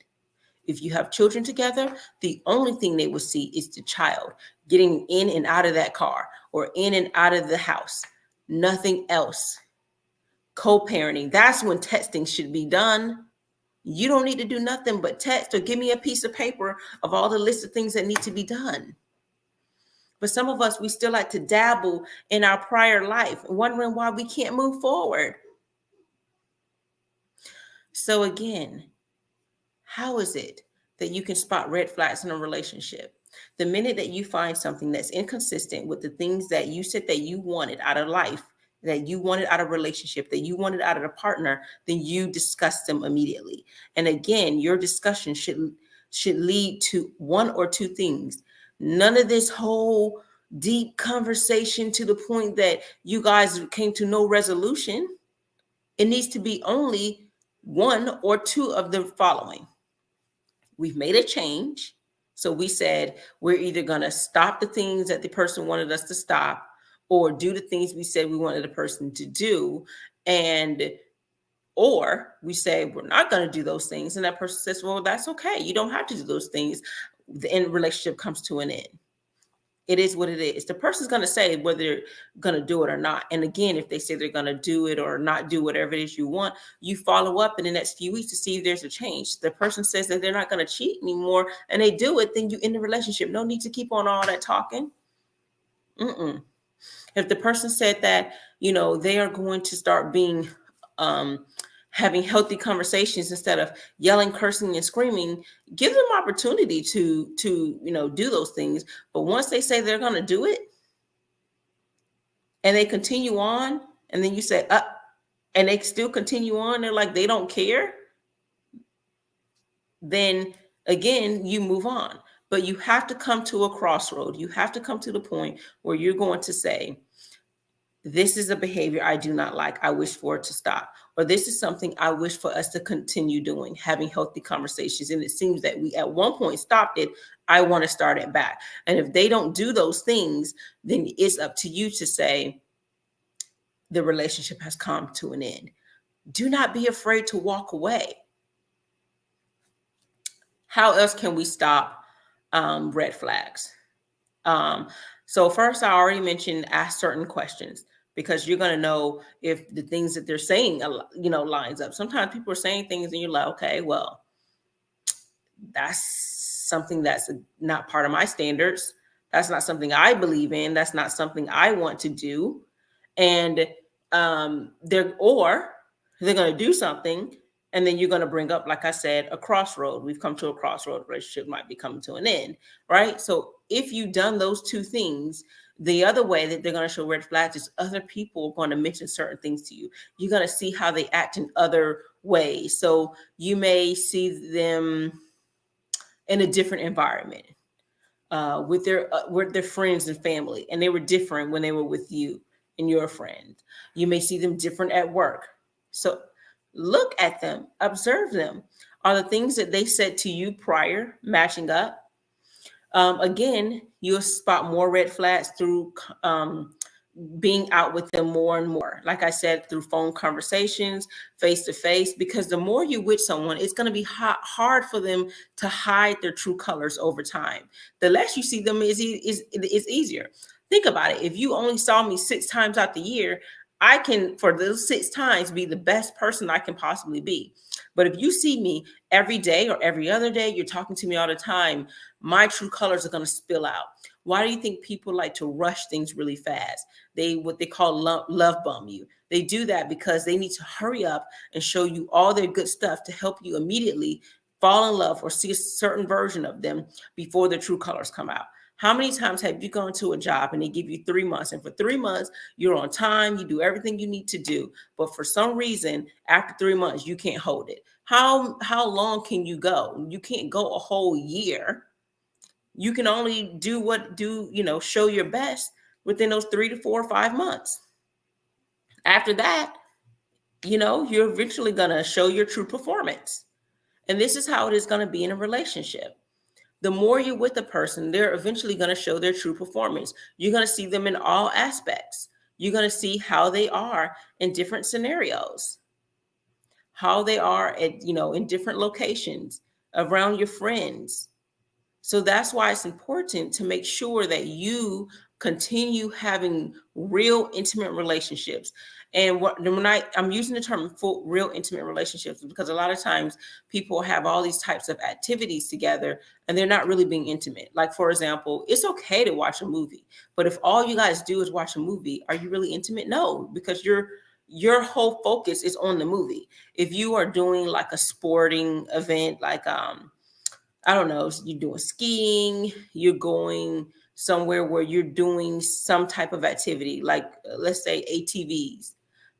If you have children together, the only thing they will see is the child getting in and out of that car or in and out of the house. Nothing else. Co-parenting, that's when texting should be done. You don't need to do nothing but text or give me a piece of paper of all the list of things that need to be done. But some of us, we still like to dabble in our prior life, wondering why we can't move forward. So again, how is it that you can spot red flags in a relationship? The minute that you find something that's inconsistent with the things that you said that you wanted out of life, that you wanted out of a relationship, that you wanted out of a partner, then you discuss them immediately. And again, your discussion should lead to one or two things. None of this whole deep conversation to the point that you guys came to no resolution. It needs to be only one or two of the following. We've made a change. So we said we're either going to stop the things that the person wanted us to stop or do the things we said we wanted the person to do. And or we say we're not going to do those things. And that person says, well, that's okay. You don't have to do those things. The end relationship comes to an end. It is what it is. The person's going to say whether they're going to do it or not. And again, if they say they're going to do it or not do whatever it is you want, you follow up in the next few weeks to see if there's a change. The person says that they're not going to cheat anymore and they do it, then you end the relationship. No need to keep on all that talking. If the person said that, they are going to start being, having healthy conversations instead of yelling, cursing, and screaming, give them opportunity to do those things. But once they say they're going to do it and they continue on, and then you say, and they still continue on, they're like, they don't care, then again, you move on. But you have to come to a crossroad. You have to come to the point where you're going to say, this is a behavior I do not like. I wish for it to stop. Or this is something I wish for us to continue doing, having healthy conversations. And it seems that we at one point stopped it. I want to start it back. And if they don't do those things, then it's up to you to say the relationship has come to an end. Do not be afraid to walk away. How else can we stop red flags? So first, I already mentioned ask certain questions, because you're going to know if the things that they're saying, lines up. Sometimes people are saying things and you're like, okay, well, that's something that's not part of my standards. That's not something I believe in. That's not something I want to do. And they're going to do something. And then you're going to bring up, like I said, a crossroad. We've come to a crossroad. Relationship might be coming to an end, right? So if you've done those two things, the other way that they're going to show red flags is other people are going to mention certain things to you. You're going to see how they act in other ways. So you may see them in a different environment with their friends and family, and they were different when they were with you and your friend. You may see them different at work. So look at them, observe them. Are the things that they said to you prior matching up? Again, you'll spot more red flags through being out with them more and more. Like I said, through phone conversations, face to face, because the more you with someone, it's going to be hard for them to hide their true colors over time. The less you see them is easier. Think about it. If you only saw me 6 times out the year, I can, for those 6 times, be the best person I can possibly be. But if you see me every day or every other day, you're talking to me all the time, my true colors are going to spill out. Why do you think people like to rush things really fast? What they call love bomb you. They do that because they need to hurry up and show you all their good stuff to help you immediately fall in love or see a certain version of them before their true colors come out. How many times have you gone to a job and they give you 3 months, and for 3 months, you're on time, you do everything you need to do, but for some reason, after 3 months, you can't hold it? How long can you go? You can't go a whole year. You can only show your best within those 3 to 4 or 5 months. After that, you're eventually going to show your true performance. And this is how it is going to be in a relationship. The more you're with a person, they're eventually going to show their true performance. You're going to see them in all aspects. You're going to see how they are in different scenarios, how they are at, in different locations, around your friends. So that's why it's important to make sure that you continue having real intimate relationships. And when I'm using the term full real intimate relationships, because a lot of times people have all these types of activities together and they're not really being intimate. Like, for example, it's okay to watch a movie, but if all you guys do is watch a movie, are you really intimate? No, because your whole focus is on the movie. If you are doing like a sporting event, like I don't know, you're doing skiing, you're going somewhere where you're doing some type of activity, like let's say ATVs,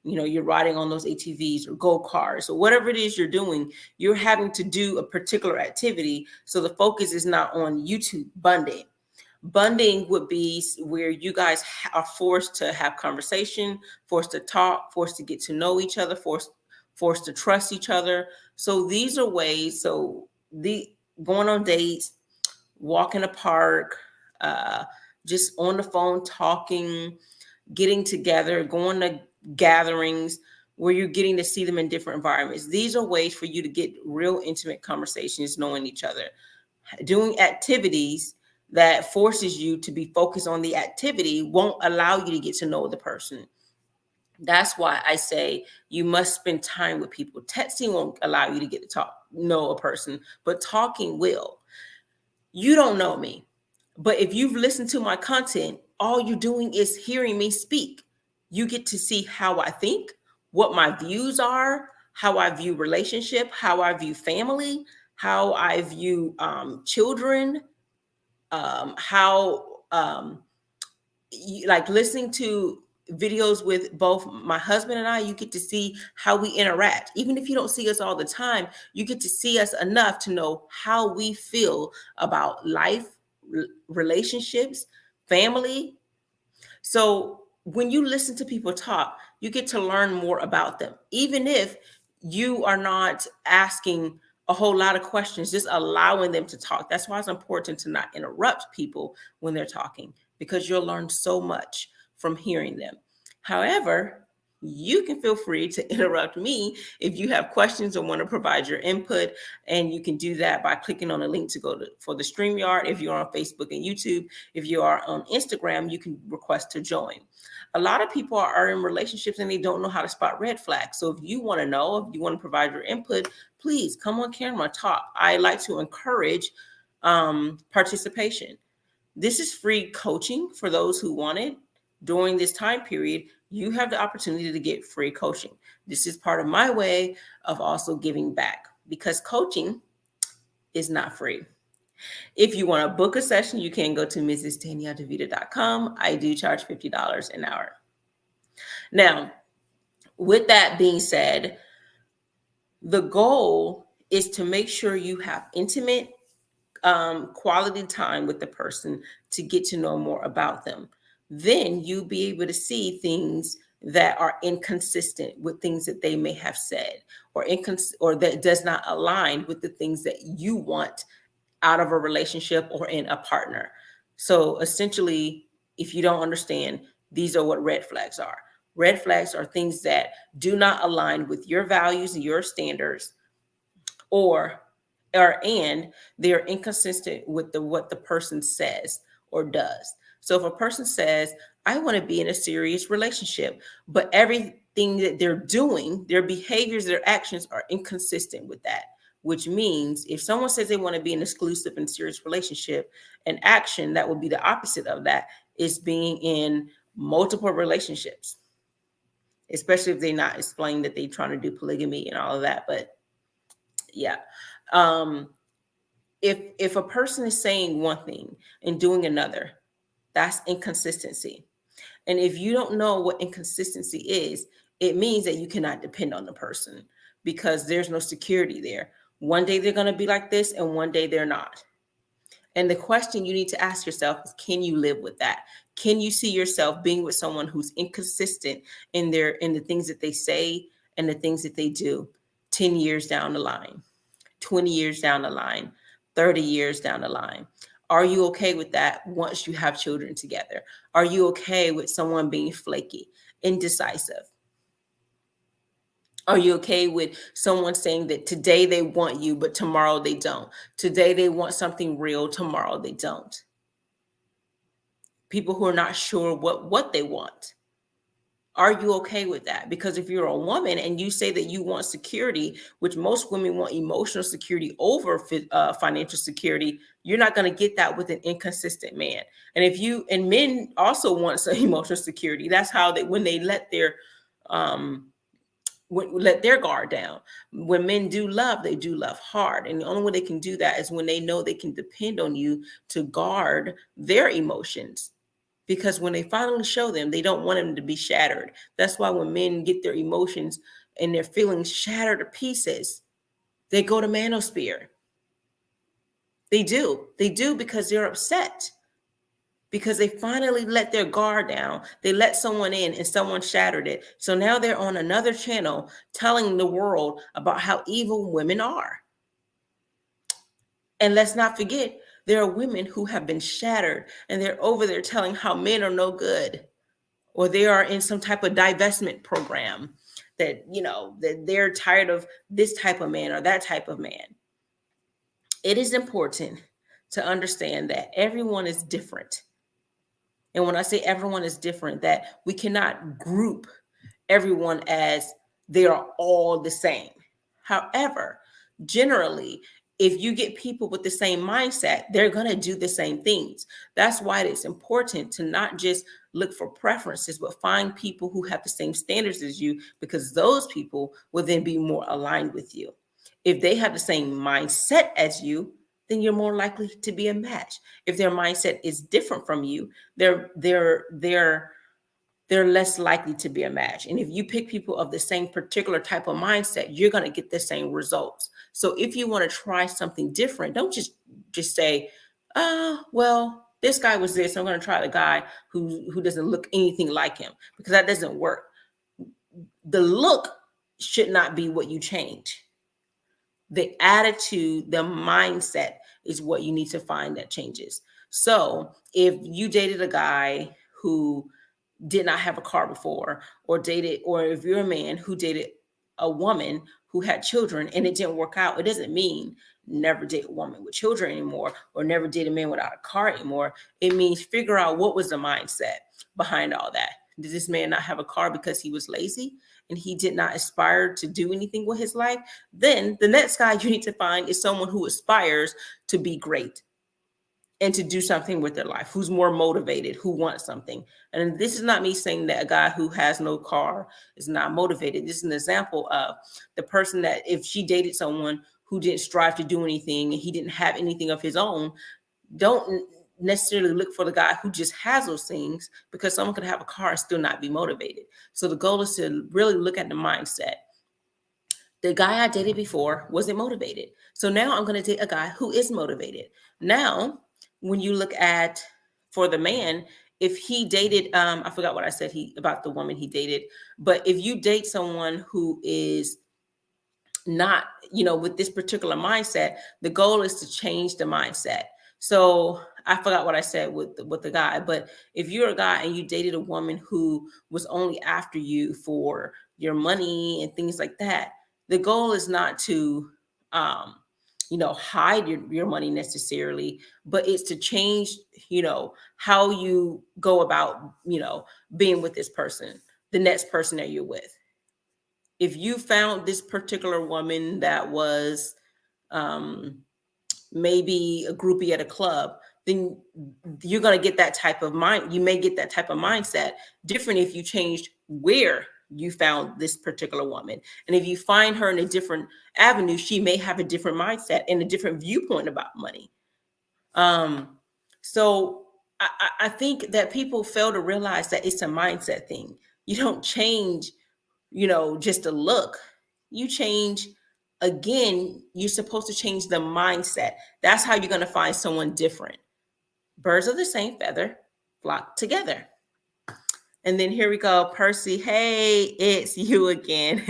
you're riding on those ATVs or go-karts or whatever it is you're doing, you're having to do a particular activity. So the focus is not on YouTube bonding. Bonding would be where you guys are forced to have conversation, forced to talk, forced to get to know each other, forced to trust each other. So these are ways. So the going on dates, walk in a park, just on the phone talking, getting together, going to gatherings where you're getting to see them in different environments. These are ways for you to get real intimate conversations, knowing each other. Doing activities that forces you to be focused on the activity won't allow you to get to know the person. That's why I say you must spend time with people. Texting won't allow you to get to know a person, but talking will. You don't know me, but if you've listened to my content, all you're doing is hearing me speak. You get to see how I think, what my views are, how I view relationship, how I view family, how I view children, how like listening to videos with both my husband and I, you get to see how we interact. Even if you don't see us all the time, you get to see us enough to know how we feel about life, relationships, family. So when you listen to people talk, you get to learn more about them, even if you are not asking a whole lot of questions, just allowing them to talk. That's why it's important to not interrupt people when they're talking, because you'll learn so much from hearing them. However, you can feel free to interrupt me if you have questions or want to provide your input. And you can do that by clicking on a link to go to for the StreamYard. If you're on Facebook and YouTube, if you are on Instagram, you can request to join. A lot of people are in relationships and they don't know how to spot red flags. So if you want to know, if you want to provide your input, please come on camera, talk. I like to encourage participation. This is free coaching for those who want it. During this time period, you have the opportunity to get free coaching. This is part of my way of also giving back, because coaching is not free. If you want to book a session, you can go to mrsdanielledevita.com. I do charge $50 an hour. Now, with that being said, the goal is to make sure you have intimate quality time with the person to get to know more about them. Then you'll be able to see things that are inconsistent with things that they may have said, or that does not align with the things that you want out of a relationship or in a partner. So essentially, if you don't understand, these are what red flags are. Red flags are things that do not align with your values and your standards, and they're inconsistent with what the person says or does. So if a person says, I want to be in a serious relationship, but everything that they're doing, their behaviors, their actions are inconsistent with that, which means if someone says they want to be in an exclusive and serious relationship, an action that would be the opposite of that is being in multiple relationships, especially if they're not explaining that they're trying to do polygamy and all of that. But yeah. If a person is saying one thing and doing another, that's inconsistency. And if you don't know what inconsistency is, it means that you cannot depend on the person, because there's no security there. One day they're going to be like this and one day they're not. And the question you need to ask yourself is, can you live with that? Can you see yourself being with someone who's inconsistent in the things that they say and the things that they do 10 years down the line, 20 years down the line, 30 years down the line? Are you okay with that once you have children together? Are you okay with someone being flaky, indecisive? Are you okay with someone saying that today they want you, but tomorrow they don't? Today they want something real, tomorrow they don't. People who are not sure what they want. Are you okay with that? Because if you're a woman and you say that you want security, which most women want emotional security over financial security, you're not going to get that with an inconsistent man. And men also want some emotional security. That's how when they let their guard down. When men do love, they do love hard. And the only way they can do that is when they know they can depend on you to guard their emotions. Because when they finally show them, they don't want them to be shattered. That's why when men get their emotions and their feelings shattered to pieces, they go to manosphere. They do because they're upset. because they finally let their guard down. They let someone in and someone shattered it. So now they're on another channel telling the world about how evil women are. And let's not forget, there are women who have been shattered and they're over there telling how men are no good, or they are in some type of divestment program, that, that they're tired of this type of man or that type of man. It is important to understand that everyone is different. And when I say everyone is different, that we cannot group everyone as they are all the same. However, generally, if you get people with the same mindset, they're going to do the same things. That's why it's important to not just look for preferences, but find people who have the same standards as you, because those people will then be more aligned with you. If they have the same mindset as you, then you're more likely to be a match. If their mindset is different from you, they're less likely to be a match. And if you pick people of the same particular type of mindset, you're going to get the same results. So if you want to try something different, don't just say, well, this guy was this, I'm going to try the guy who doesn't look anything like him, because that doesn't work. The look should not be what you change. The attitude, the mindset is what you need to find that changes. So if you dated a guy who did not have a car before, or if you're a man who dated a woman who had children and it didn't work out, it doesn't mean never date a woman with children anymore, or never date a man without a car anymore. It means figure out what was the mindset behind all that. Did this man not have a car because he was lazy and he did not aspire to do anything with his life? Then the next guy you need to find is someone who aspires to be great and to do something with their life, who's more motivated, who wants something. And this is not me saying that a guy who has no car is not motivated. This is an example of the person that if she dated someone who didn't strive to do anything and he didn't have anything of his own, don't necessarily look for the guy who just has those things, because someone could have a car and still not be motivated. So the goal is to really look at the mindset. The guy I dated before wasn't motivated. So now I'm going to date a guy who is motivated. Now, when you look at, for the man, if he dated, I forgot what I said about the woman he dated, but if you date someone who is not, with this particular mindset, the goal is to change the mindset. So I forgot what I said with the guy, but if you're a guy and you dated a woman who was only after you for your money and things like that, the goal is not to, hide your money necessarily, but it's to change, how you go about, being with this person, the next person that you're with. If you found this particular woman that was maybe a groupie at a club, then you're going to get that type of mind. You may get that type of mindset. Different if you changed where you found this particular woman. And if you find her in a different avenue, she may have a different mindset and a different viewpoint about money. So I think that people fail to realize that it's a mindset thing. You don't change, just a look. You change, again, you're supposed to change the mindset. That's how you're going to find someone different. Birds of the same feather flock together. And then here we go, Percy. Hey, it's you again.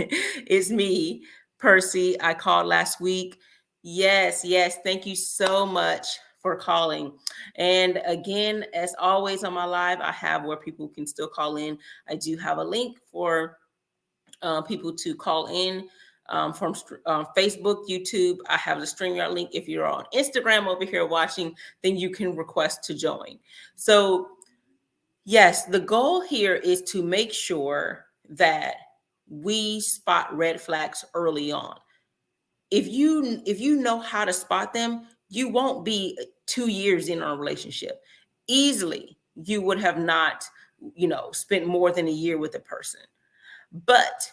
It's me, Percy. I called last week. Yes. Thank you so much for calling. And again, as always on my live, I have where people can still call in. I do have a link for people to call in from Facebook, YouTube. I have the StreamYard link. If you're on Instagram over here watching, then you can request to join. So yes, the goal here is to make sure that we spot red flags early on. If you know how to spot them, you won't be 2 years in a relationship. Easily, you would have not, spent more than a year with a person. But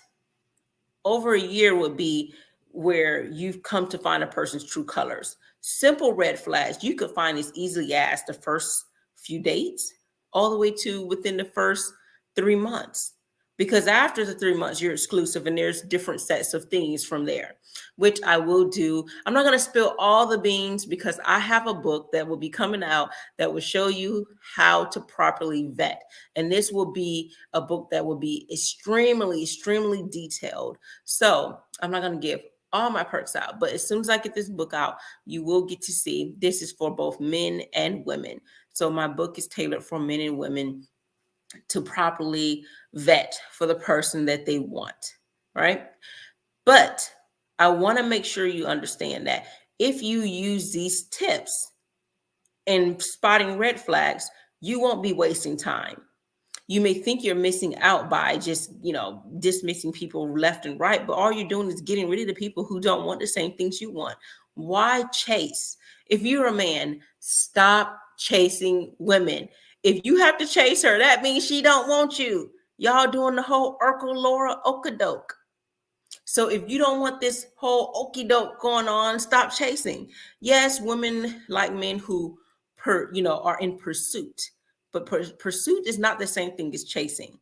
over a year would be where you've come to find a person's true colors. Simple red flags you could find as easily as the first few dates, all the way to within the first 3 months. because after the 3 months, you're exclusive and there's different sets of things from there, which I will do. I'm not going to spill all the beans because I have a book that will be coming out that will show you how to properly vet. And this will be a book that will be extremely, extremely detailed. So I'm not going to give all my perks out, but as soon as I get this book out, you will get to see this is for both men and women. So my book is tailored for men and women to properly vet for the person that they want, right? But I want to make sure you understand that if you use these tips in spotting red flags, you won't be wasting time. You may think you're missing out by just, dismissing people left and right, but all you're doing is getting rid of the people who don't want the same things you want. Why chase? If you're a man, stop chasing women. If you have to chase her, that means she don't want you. Y'all doing the whole Urkel Laura okadoke. So if you don't want this whole okey doke going on, stop chasing. Yes, women like men who are in pursuit, but pursuit is not the same thing as chasing.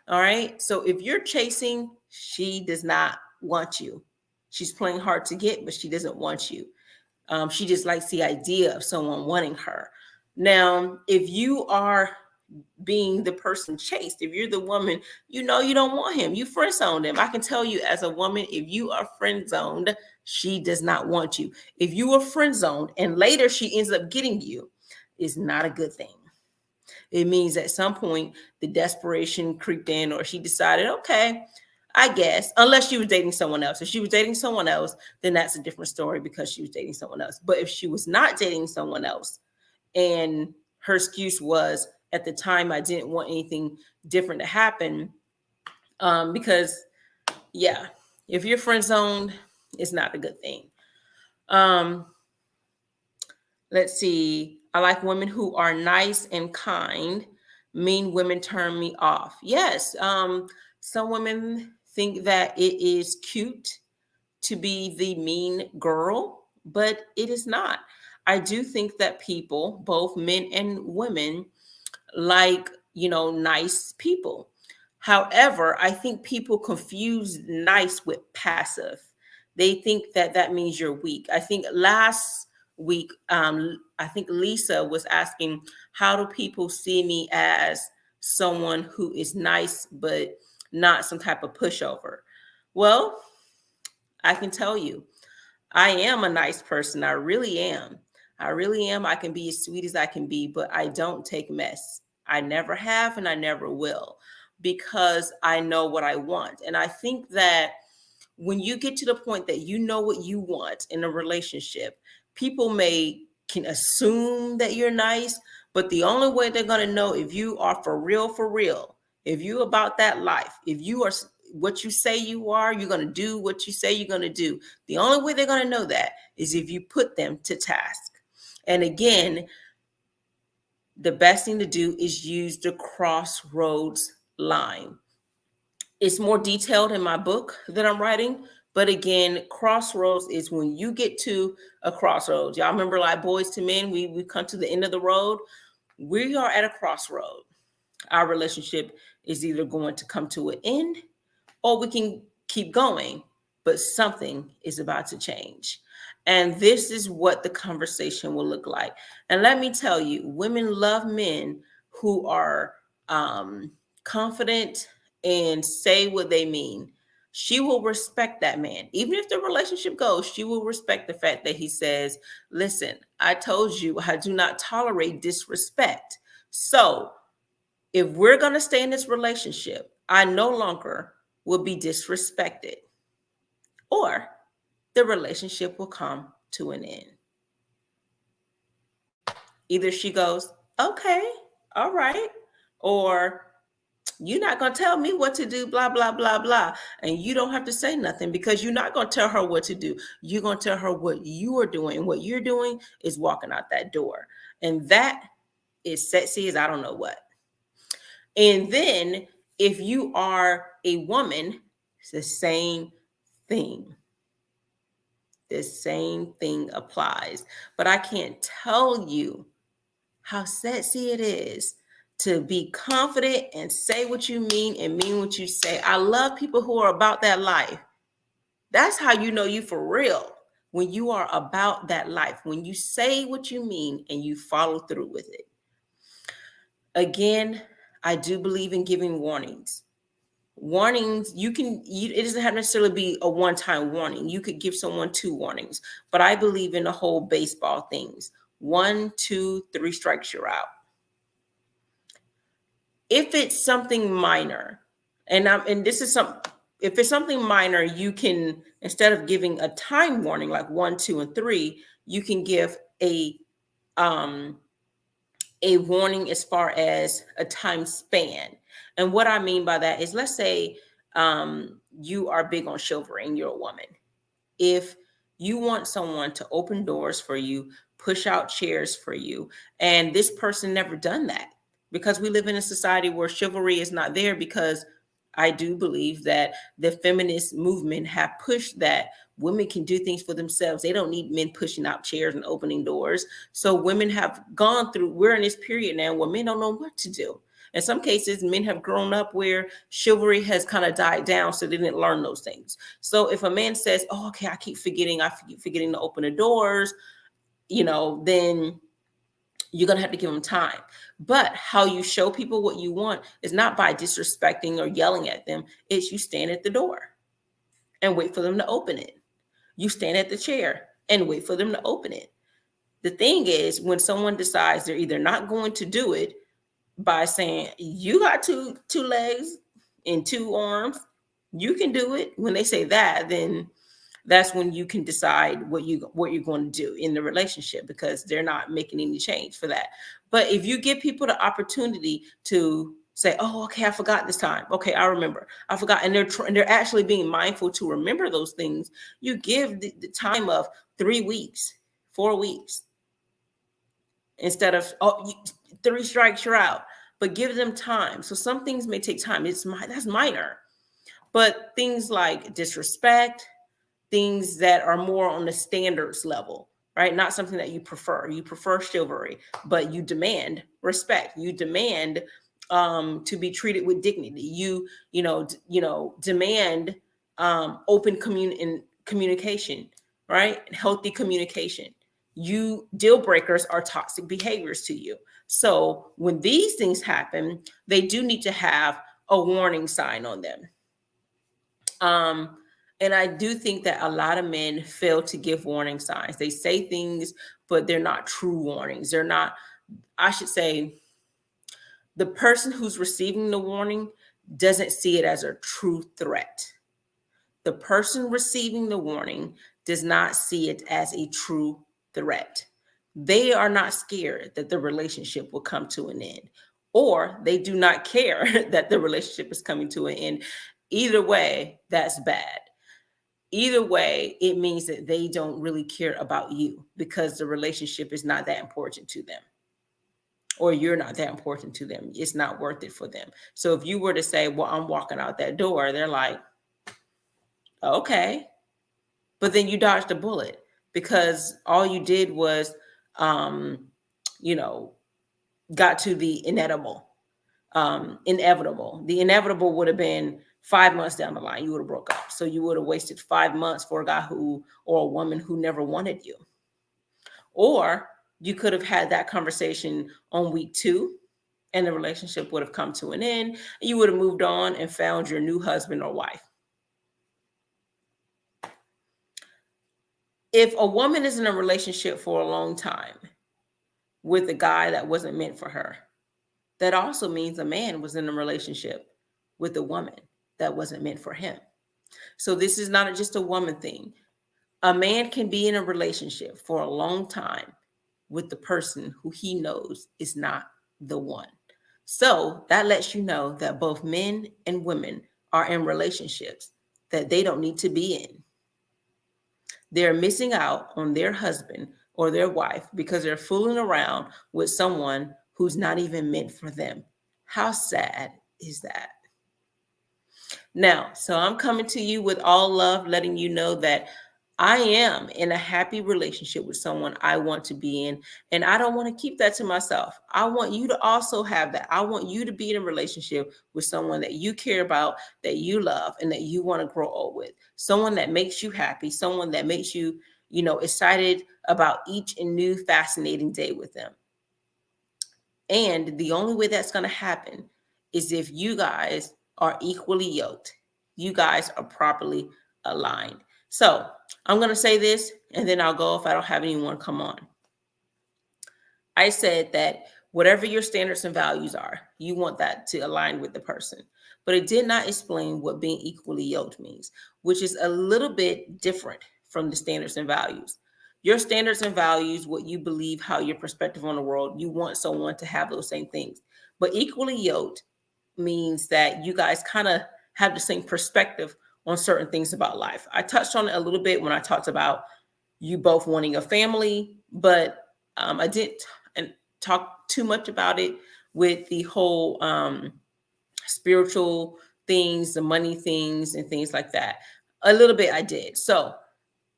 All right. So if you're chasing, she does not want you. She's playing hard to get, but she doesn't want you. She just likes the idea of someone wanting her. Now, if you are being the person chased, if you're the woman, you don't want him, you friend zoned him. I can tell you as a woman, if you are friend zoned, she does not want you. If you are friend zoned and later she ends up getting you, it's not a good thing. It means at some point the desperation creeped in, or she decided, okay, I guess, unless she was dating someone else. If she was dating someone else, then that's a different story because she was dating someone else. But if she was not dating someone else and her excuse was, at the time, I didn't want anything different to happen, because, yeah, if you're friend zoned, it's not a good thing. Let's see. I like women who are nice and kind. Mean women turn me off. Yes. Some women think that it is cute to be the mean girl, but it is not. I do think that people, both men and women, like, nice people. However, I think people confuse nice with passive. They think that that means you're weak. I think last week, I think Lisa was asking, how do people see me as someone who is nice, but not some type of pushover? Well, I can tell you, I am a nice person. I really am. I really am. I can be as sweet as I can be, but I don't take mess. I never have and I never will, because I know what I want. And I think that when you get to the point that you know what you want in a relationship, people can assume that you're nice, but the only way they're going to know if you are for real, if you about that life, if you are what you say you are, you're going to do what you say you're going to do. The only way they're going to know that is if you put them to task. And again, the best thing to do is use the crossroads line. It's more detailed in my book that I'm writing. But again, crossroads is when you get to a crossroads. Y'all remember, like Boys to Men, we come to the end of the road. We are at a crossroad. Our relationship is either going to come to an end or we can keep going, but something is about to change. And this is what the conversation will look like. And let me tell you, women love men who are confident and say what they mean. She will respect that man. Even if the relationship goes, she will respect the fact that he says, listen, I told you I do not tolerate disrespect. So if we're going to stay in this relationship, I no longer will be disrespected, or the relationship will come to an end. Either she goes, okay, all right, or you're not going to tell me what to do, blah, blah, blah, blah. And you don't have to say nothing because you're not going to tell her what to do. You're going to tell her what you are doing. And what you're doing is walking out that door. And that is sexy as I don't know what. And then if you are a woman, it's the same thing. The same thing applies. But I can't tell you how sexy it is to be confident and say what you mean and mean what you say. I love people who are about that life. That's how you know you for real. When you are about that life, when you say what you mean and you follow through with it. Again, I do believe in giving warnings. Warnings, it doesn't have to necessarily be a one-time warning. You could give someone 2 warnings, but I believe in the whole baseball things. 1, 2, 3 strikes, you're out. If it's something minor, if it's something minor, you can, instead of giving a time warning like 1, 2, and 3, you can give a warning as far as a time span. And what I mean by that is, let's say you are big on chivalry and you're a woman. If you want someone to open doors for you, push out chairs for you, and this person never done that, because we live in a society where chivalry is not there, because I do believe that the feminist movement have pushed that women can do things for themselves. They don't need men pushing out chairs and opening doors. So women have gone through, we're in this period now where men don't know what to do. In some cases, men have grown up where chivalry has kind of died down, so they didn't learn those things. So if a man says, oh, okay, I keep forgetting to open the doors, then you're going to have to give them time. But how you show people what you want is not by disrespecting or yelling at them. It's you stand at the door and wait for them to open it. You stand at the chair and wait for them to open it. The thing is, when someone decides they're either not going to do it by saying, you got two legs and 2 arms, you can do it. When they say that, then that's when you can decide what you're going to do in the relationship, because they're not making any change for that. But if you give people the opportunity to say, oh, okay, I forgot this time. Okay, I remember. I forgot. And they're actually being mindful to remember those things. You give the time of 3 weeks, 4 weeks, instead of 3 strikes, you're out. But give them time. So some things may take time. That's minor. But things like disrespect, things that are more on the standards level, right? Not something that you prefer. You prefer chivalry, but you demand respect. You demand to be treated with dignity. You demand open communication, right? Healthy communication. Deal breakers are toxic behaviors to you. So when these things happen, they do need to have a warning sign on them. And I do think that a lot of men fail to give warning signs. They say things, but they're not true warnings. They're not, I should say, the person who's receiving the warning doesn't see it as a true threat. The person receiving the warning does not see it as a true threat. They are not scared that the relationship will come to an end, or they do not care that the relationship is coming to an end. Either way, that's bad. Either way, it means that they don't really care about you, because the relationship is not that important to them, or you're not that important to them. It's not worth it for them. So if you were to say, well, I'm walking out that door, they're like, okay. But then you dodged a bullet, because all you did was, got to the inevitable. The inevitable would have been 5 months down the line, you would have broke up. So you would have wasted 5 months for a guy or a woman who never wanted you. Or you could have had that conversation on week 2, and the relationship would have come to an end. And you would have moved on and found your new husband or wife. If a woman is in a relationship for a long time with a guy that wasn't meant for her, that also means a man was in a relationship with a woman that wasn't meant for him. So this is not just a woman thing. A man can be in a relationship for a long time with the person who he knows is not the one. So that lets you know that both men and women are in relationships that they don't need to be in. They're missing out on their husband or their wife because they're fooling around with someone who's not even meant for them. How sad is that? Now, so I'm coming to you with all love, letting you know that I am in a happy relationship with someone I want to be in, and I don't want to keep that to myself. I want you to also have that. I want you to be in a relationship with someone that you care about, that you love, and that you want to grow old with. Someone that makes you happy, someone that makes you, excited about each and new fascinating day with them. And the only way that's going to happen is if you guys are equally yoked. You guys are properly aligned. So I'm going to say this and then I'll go if I don't have anyone come on. I said that whatever your standards and values are, you want that to align with the person. But it did not explain what being equally yoked means, which is a little bit different from the standards and values. Your standards and values, what you believe, how your perspective on the world, you want someone to have those same things. But equally yoked means that you guys kind of have the same perspective on certain things about life. I touched on it a little bit when I talked about you both wanting a family, but I didn't talk too much about it with the whole spiritual things, the money things, and things like that. A little bit I did. So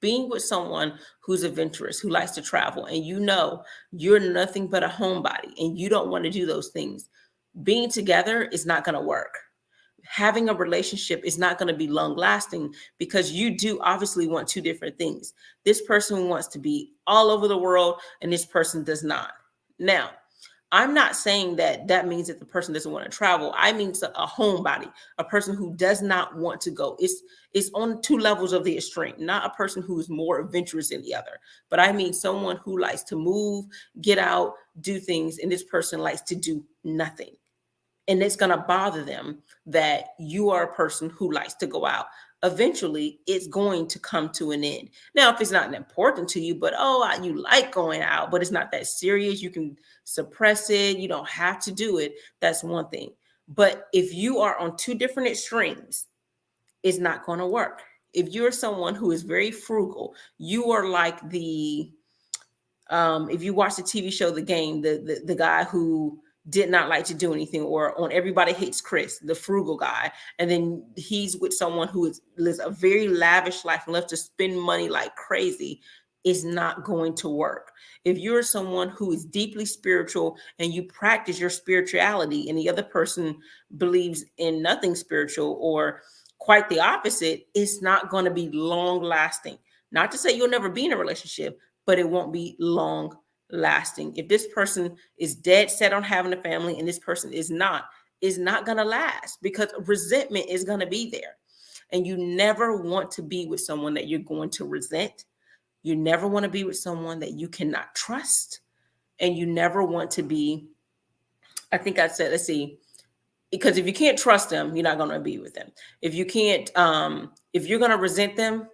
being with someone who's adventurous, who likes to travel, and you're nothing but a homebody and you don't want to do those things, being together is not going to work. Having a relationship is not going to be long lasting because you do obviously want two different things. This person wants to be all over the world and this person does not. Now, I'm not saying that means that the person doesn't want to travel. I mean a homebody, a person who does not want to go. It's on two levels of the extreme, not a person who is more adventurous than the other. But I mean someone who likes to move, get out, do things, and this person likes to do nothing. And it's going to bother them that you are a person who likes to go out. Eventually, it's going to come to an end. Now, if it's not important to you, but you like going out, but it's not that serious, you can suppress it, you don't have to do it, that's one thing. But if you are on two different extremes, it's not going to work. If you're someone who is very frugal, you are like if you watch the TV show The Game, the guy who did not like to do anything, or on Everybody Hates Chris, the frugal guy, and then he's with someone who lives a very lavish life and loves to spend money like crazy, is not going to work. If you're someone who is deeply spiritual and you practice your spirituality and the other person believes in nothing spiritual or quite the opposite, it's not going to be long lasting. Not to say you'll never be in a relationship, but it won't be long lasting. If this person is dead set on having a family and this person is not going to last because resentment is going to be there. And you never want to be with someone that you're going to resent. You never want to be with someone that you cannot trust. And you never want to be, I think I said, let's see, because if you can't trust them, you're not going to be with them. If you can't, if you're going to resent them,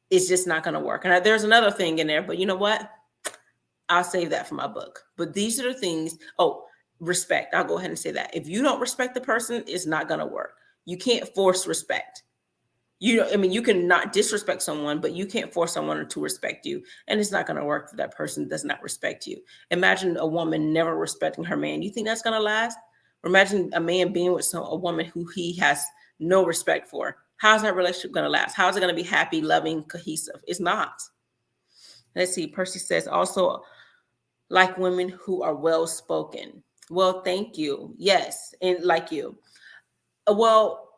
it's just not going to work. And there's another thing in there, but you know what? I'll save that for my book. But these are the things. Oh, respect. I'll go ahead and say that. If you don't respect the person, it's not going to work. You can't force respect. You can not disrespect someone, but you can't force someone to respect you. And it's not going to work if that person does not respect you. Imagine a woman never respecting her man. You think that's going to last? Or imagine a man being with a woman who he has no respect for. How's that relationship going to last? How is it going to be happy, loving, cohesive? It's not. Let's see. Percy says also like women who are well-spoken. Well, thank you. Yes. And like you. Well,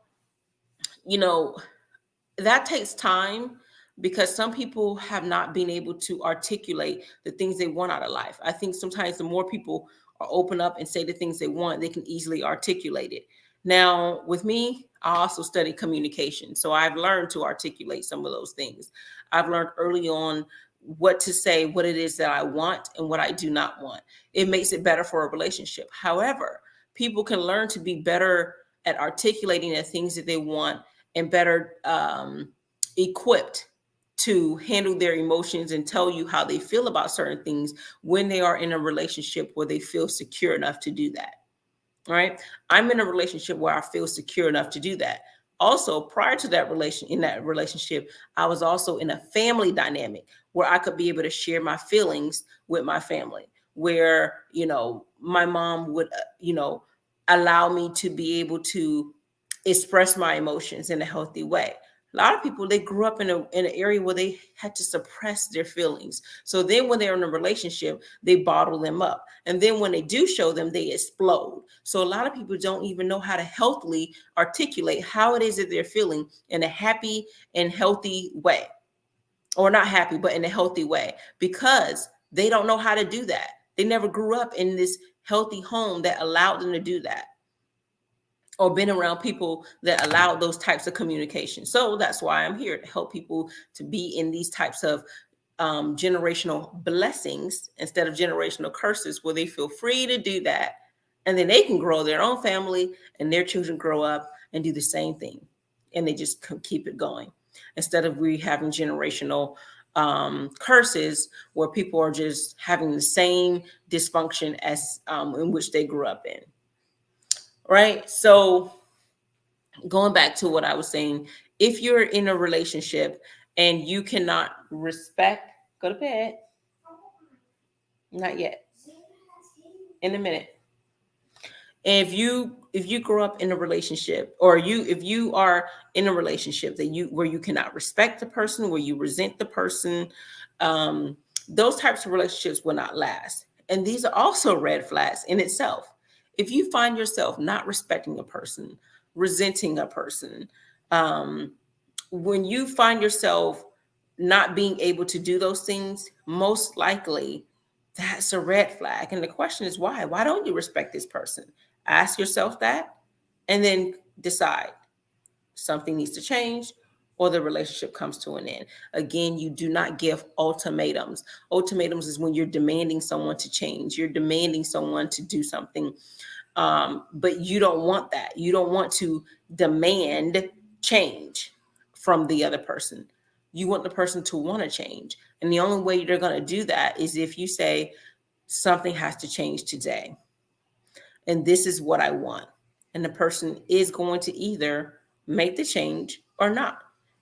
that takes time because some people have not been able to articulate the things they want out of life. I think sometimes the more people are open up and say the things they want, they can easily articulate it. Now, with me, I also study communication. So I've learned to articulate some of those things. I've learned early on what to say, what it is that I want and what I do not want. It makes it better for a relationship. However, people can learn to be better at articulating the things that they want and better equipped to handle their emotions and tell you how they feel about certain things when they are in a relationship where they feel secure enough to do that. All right. I'm in a relationship where I feel secure enough to do that. Also, prior to that relationship, I was also in a family dynamic where I could be able to share my feelings with my family, where, my mom would, allow me to be able to express my emotions in a healthy way. A lot of people, they grew up in an area where they had to suppress their feelings. So then when they're in a relationship, they bottle them up. And then when they do show them, they explode. So a lot of people don't even know how to healthily articulate how it is that they're feeling in a happy and healthy way. Or not happy, but in a healthy way, because they don't know how to do that. They never grew up in this healthy home that allowed them to do that, or been around people that allowed those types of communication. So that's why I'm here to help people to be in these types of generational blessings instead of generational curses, where they feel free to do that. And then they can grow their own family and their children grow up and do the same thing. And they just keep it going instead of we having generational curses where people are just having the same dysfunction as in which they grew up in. Right. So going back to what I was saying, if you're in a relationship and you cannot respect, go to bed. Not yet. In a minute. And if you grow up in a relationship, or if you are in a relationship that you where you cannot respect the person, where you resent the person, those types of relationships will not last. And these are also red flags in itself. If you find yourself not respecting a person, resenting a person, when you find yourself not being able to do those things, most likely that's a red flag. And the question is why? Why don't you respect this person? Ask yourself that, and then decide something needs to change or the relationship comes to an end. Again, you do not give ultimatums. Ultimatums is when you're demanding someone to change, you're demanding someone to do something. But you don't want that. You don't want to demand change from the other person. You want the person to want to change. And the only way you're going to do that is if you say, something has to change today. And this is what I want. And the person is going to either make the change or not.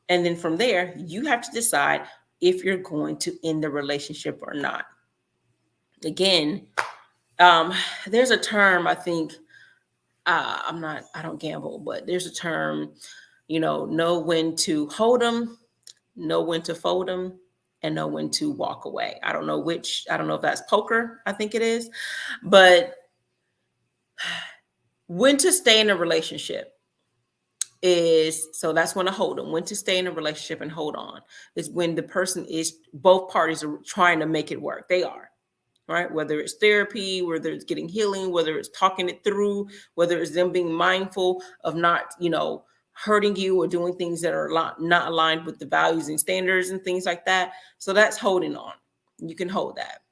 And then from there, you have to decide if you're going to end the relationship or not. Again, there's a term, I think, I don't gamble, but there's a term, know when to hold them, know when to fold them, and know when to walk away. I don't know if that's poker, I think it is, but when to stay in a relationship so that's when to hold them. When to stay in a relationship and hold on is when the person both parties are trying to make it work. They are. Right? Whether it's therapy, whether it's getting healing, whether it's talking it through, whether it's them being mindful of not, hurting you or doing things that are not aligned with the values and standards and things like that. So that's holding on. You can hold that.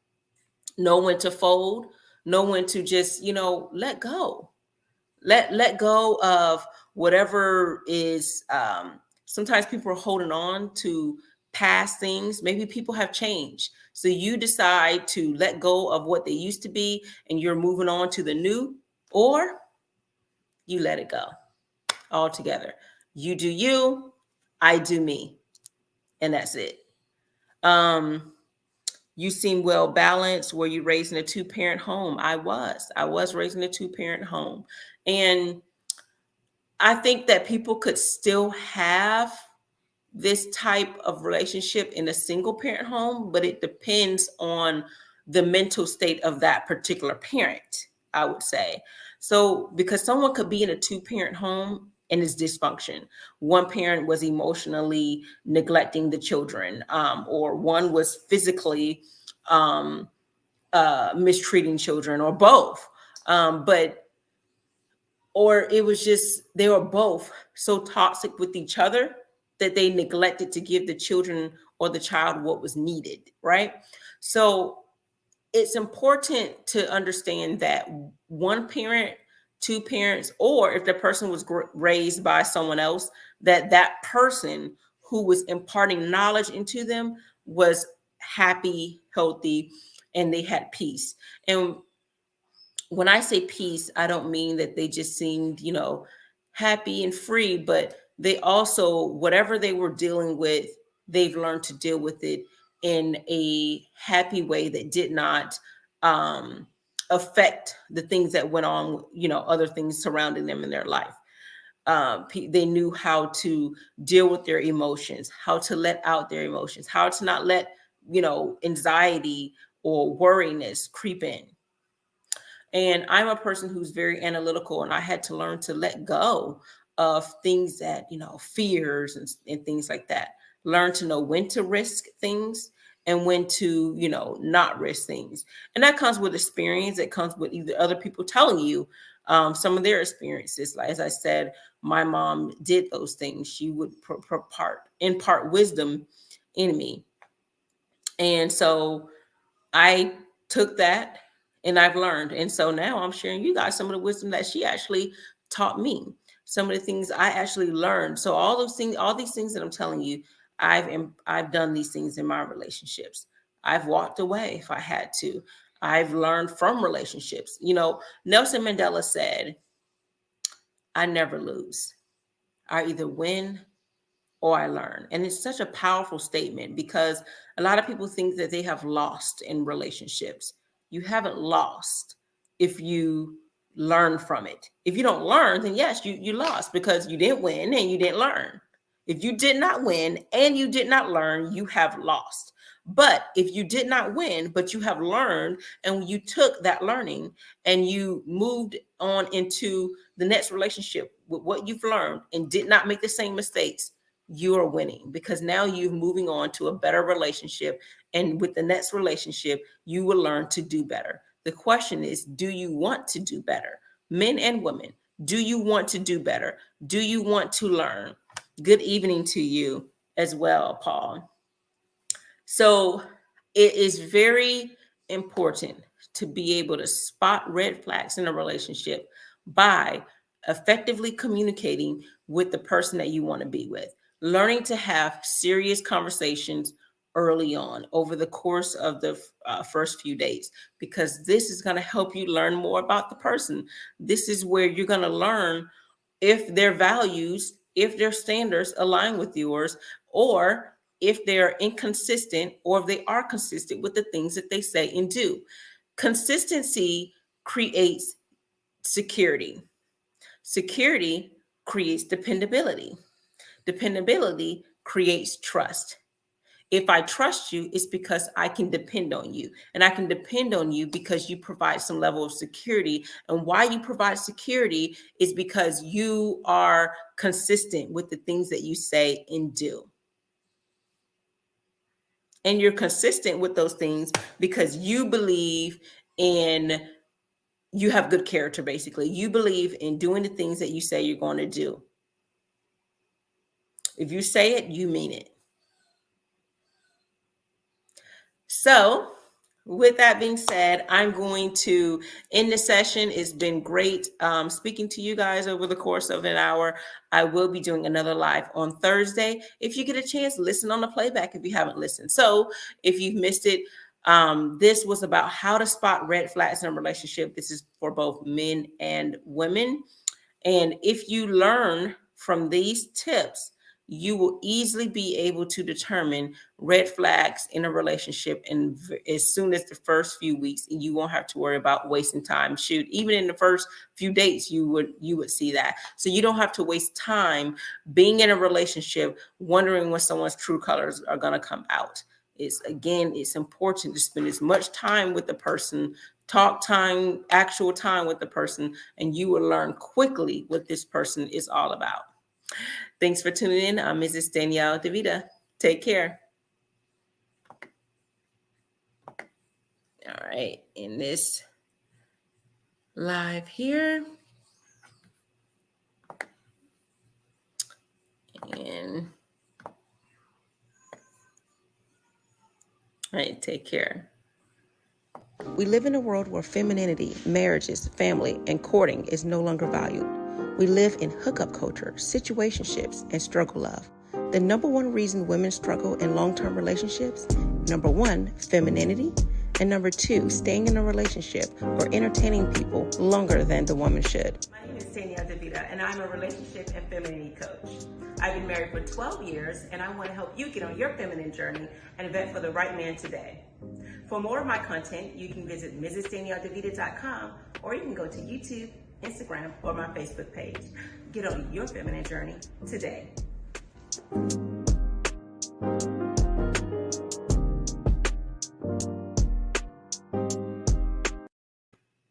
Know when to fold, know when to just, let go. Let go of whatever is, sometimes people are holding on to past things. Maybe people have changed. So you decide to let go of what they used to be and you're moving on to the new, or you let it go altogether. You do you, I do me. And that's it. You seem well balanced. Were you raised in a two-parent home? I was raised in a two-parent home. And I think that people could still have this type of relationship in a single parent home, but it depends on the mental state of that particular parent, I would say. So, because someone could be in a two-parent home and it's dysfunction. One parent was emotionally neglecting the children, or one was physically mistreating children, or both. Or it was just, they were both so toxic with each other that they neglected to give the children or the child what was needed, right? So it's important to understand that one parent, two parents, or if the person was raised by someone else, that person who was imparting knowledge into them was happy, healthy, and they had peace. And when I say peace, I don't mean that they just seemed, happy and free, but they also, whatever they were dealing with, they've learned to deal with it in a happy way that did not affect the things that went on, other things surrounding them in their life. they knew how to deal with their emotions, how to let out their emotions, how to not let, anxiety or worriness creep in. And I'm a person who's very analytical, and I had to learn to let go of things that, fears and things like that. Learn to know when to risk things and when to, not risk things. And that comes with experience. It comes with either other people telling you some of their experiences. Like, as I said, my mom did those things. She would impart wisdom in me. And so I took that and I've learned. And so now I'm sharing you guys some of the wisdom that she actually taught me, some of the things I actually learned. So all these things that I'm telling you, I've done these things in my relationships. I've walked away if I had to. I've learned from relationships. Nelson Mandela said, I never lose. I either win or I learn. And it's such a powerful statement because a lot of people think that they have lost in relationships. You haven't lost if you learn from it. If you don't learn, then yes, you lost because you didn't win and you didn't learn. If you did not win and you did not learn, you have lost. But if you did not win, but you have learned and you took that learning and you moved on into the next relationship with what you've learned and did not make the same mistakes, you are winning because now you're moving on to a better relationship. And with the next relationship, you will learn to do better. The question is, do you want to do better? Men and women, do you want to do better? Do you want to learn? Good evening to you as well, Paul. So it is very important to be able to spot red flags in a relationship by effectively communicating with the person that you want to be with, learning to have serious conversations early on over the course of the first few days, because this is going to help you learn more about the person. This is where you're going to learn if their values, if their standards align with yours, or if they're inconsistent or if they are consistent with the things that they say and do. Consistency creates security. Security creates dependability. Dependability creates trust. If I trust you, it's because I can depend on you. And I can depend on you because you provide some level of security. And why you provide security is because you are consistent with the things that you say and do. And you're consistent with those things because you believe in, you have good character, basically. You believe in doing the things that you say you're going to do. If you say it, you mean it. So with that being said, I'm going to end the session. It's been great speaking to you guys over the course of an hour. I will be doing another live on Thursday. If you get a chance, listen on the playback if you haven't listened. So if you've missed it, this was about how to spot red flags in a relationship. This is for both men and women. And if you learn from these tips, you will easily be able to determine red flags in a relationship. And as soon as the first few weeks, you won't have to worry about wasting time. Shoot, even in the first few dates, you would see that. So you don't have to waste time being in a relationship, wondering when someone's true colors are going to come out. It's important to spend as much time with the person, talk time, actual time with the person, and you will learn quickly what this person is all about. Thanks for tuning in. I'm Mrs. Danielle DeVita. Take care. All right, in this live here. And all right, take care. We live in a world where femininity, marriages, family, and courting is no longer valued. We live in hookup culture, situationships, and struggle love. The number one reason women struggle in long-term relationships, number one, femininity, and number two, staying in a relationship or entertaining people longer than the woman should. My name is Danielle DeVita, and I'm a relationship and femininity coach. I've been married for 12 years, and I want to help you get on your feminine journey and vet for the right man today. For more of my content, you can visit MrsDanielleDeVita.com, or you can go to YouTube Instagram, or my Facebook page. Get on your feminine journey today.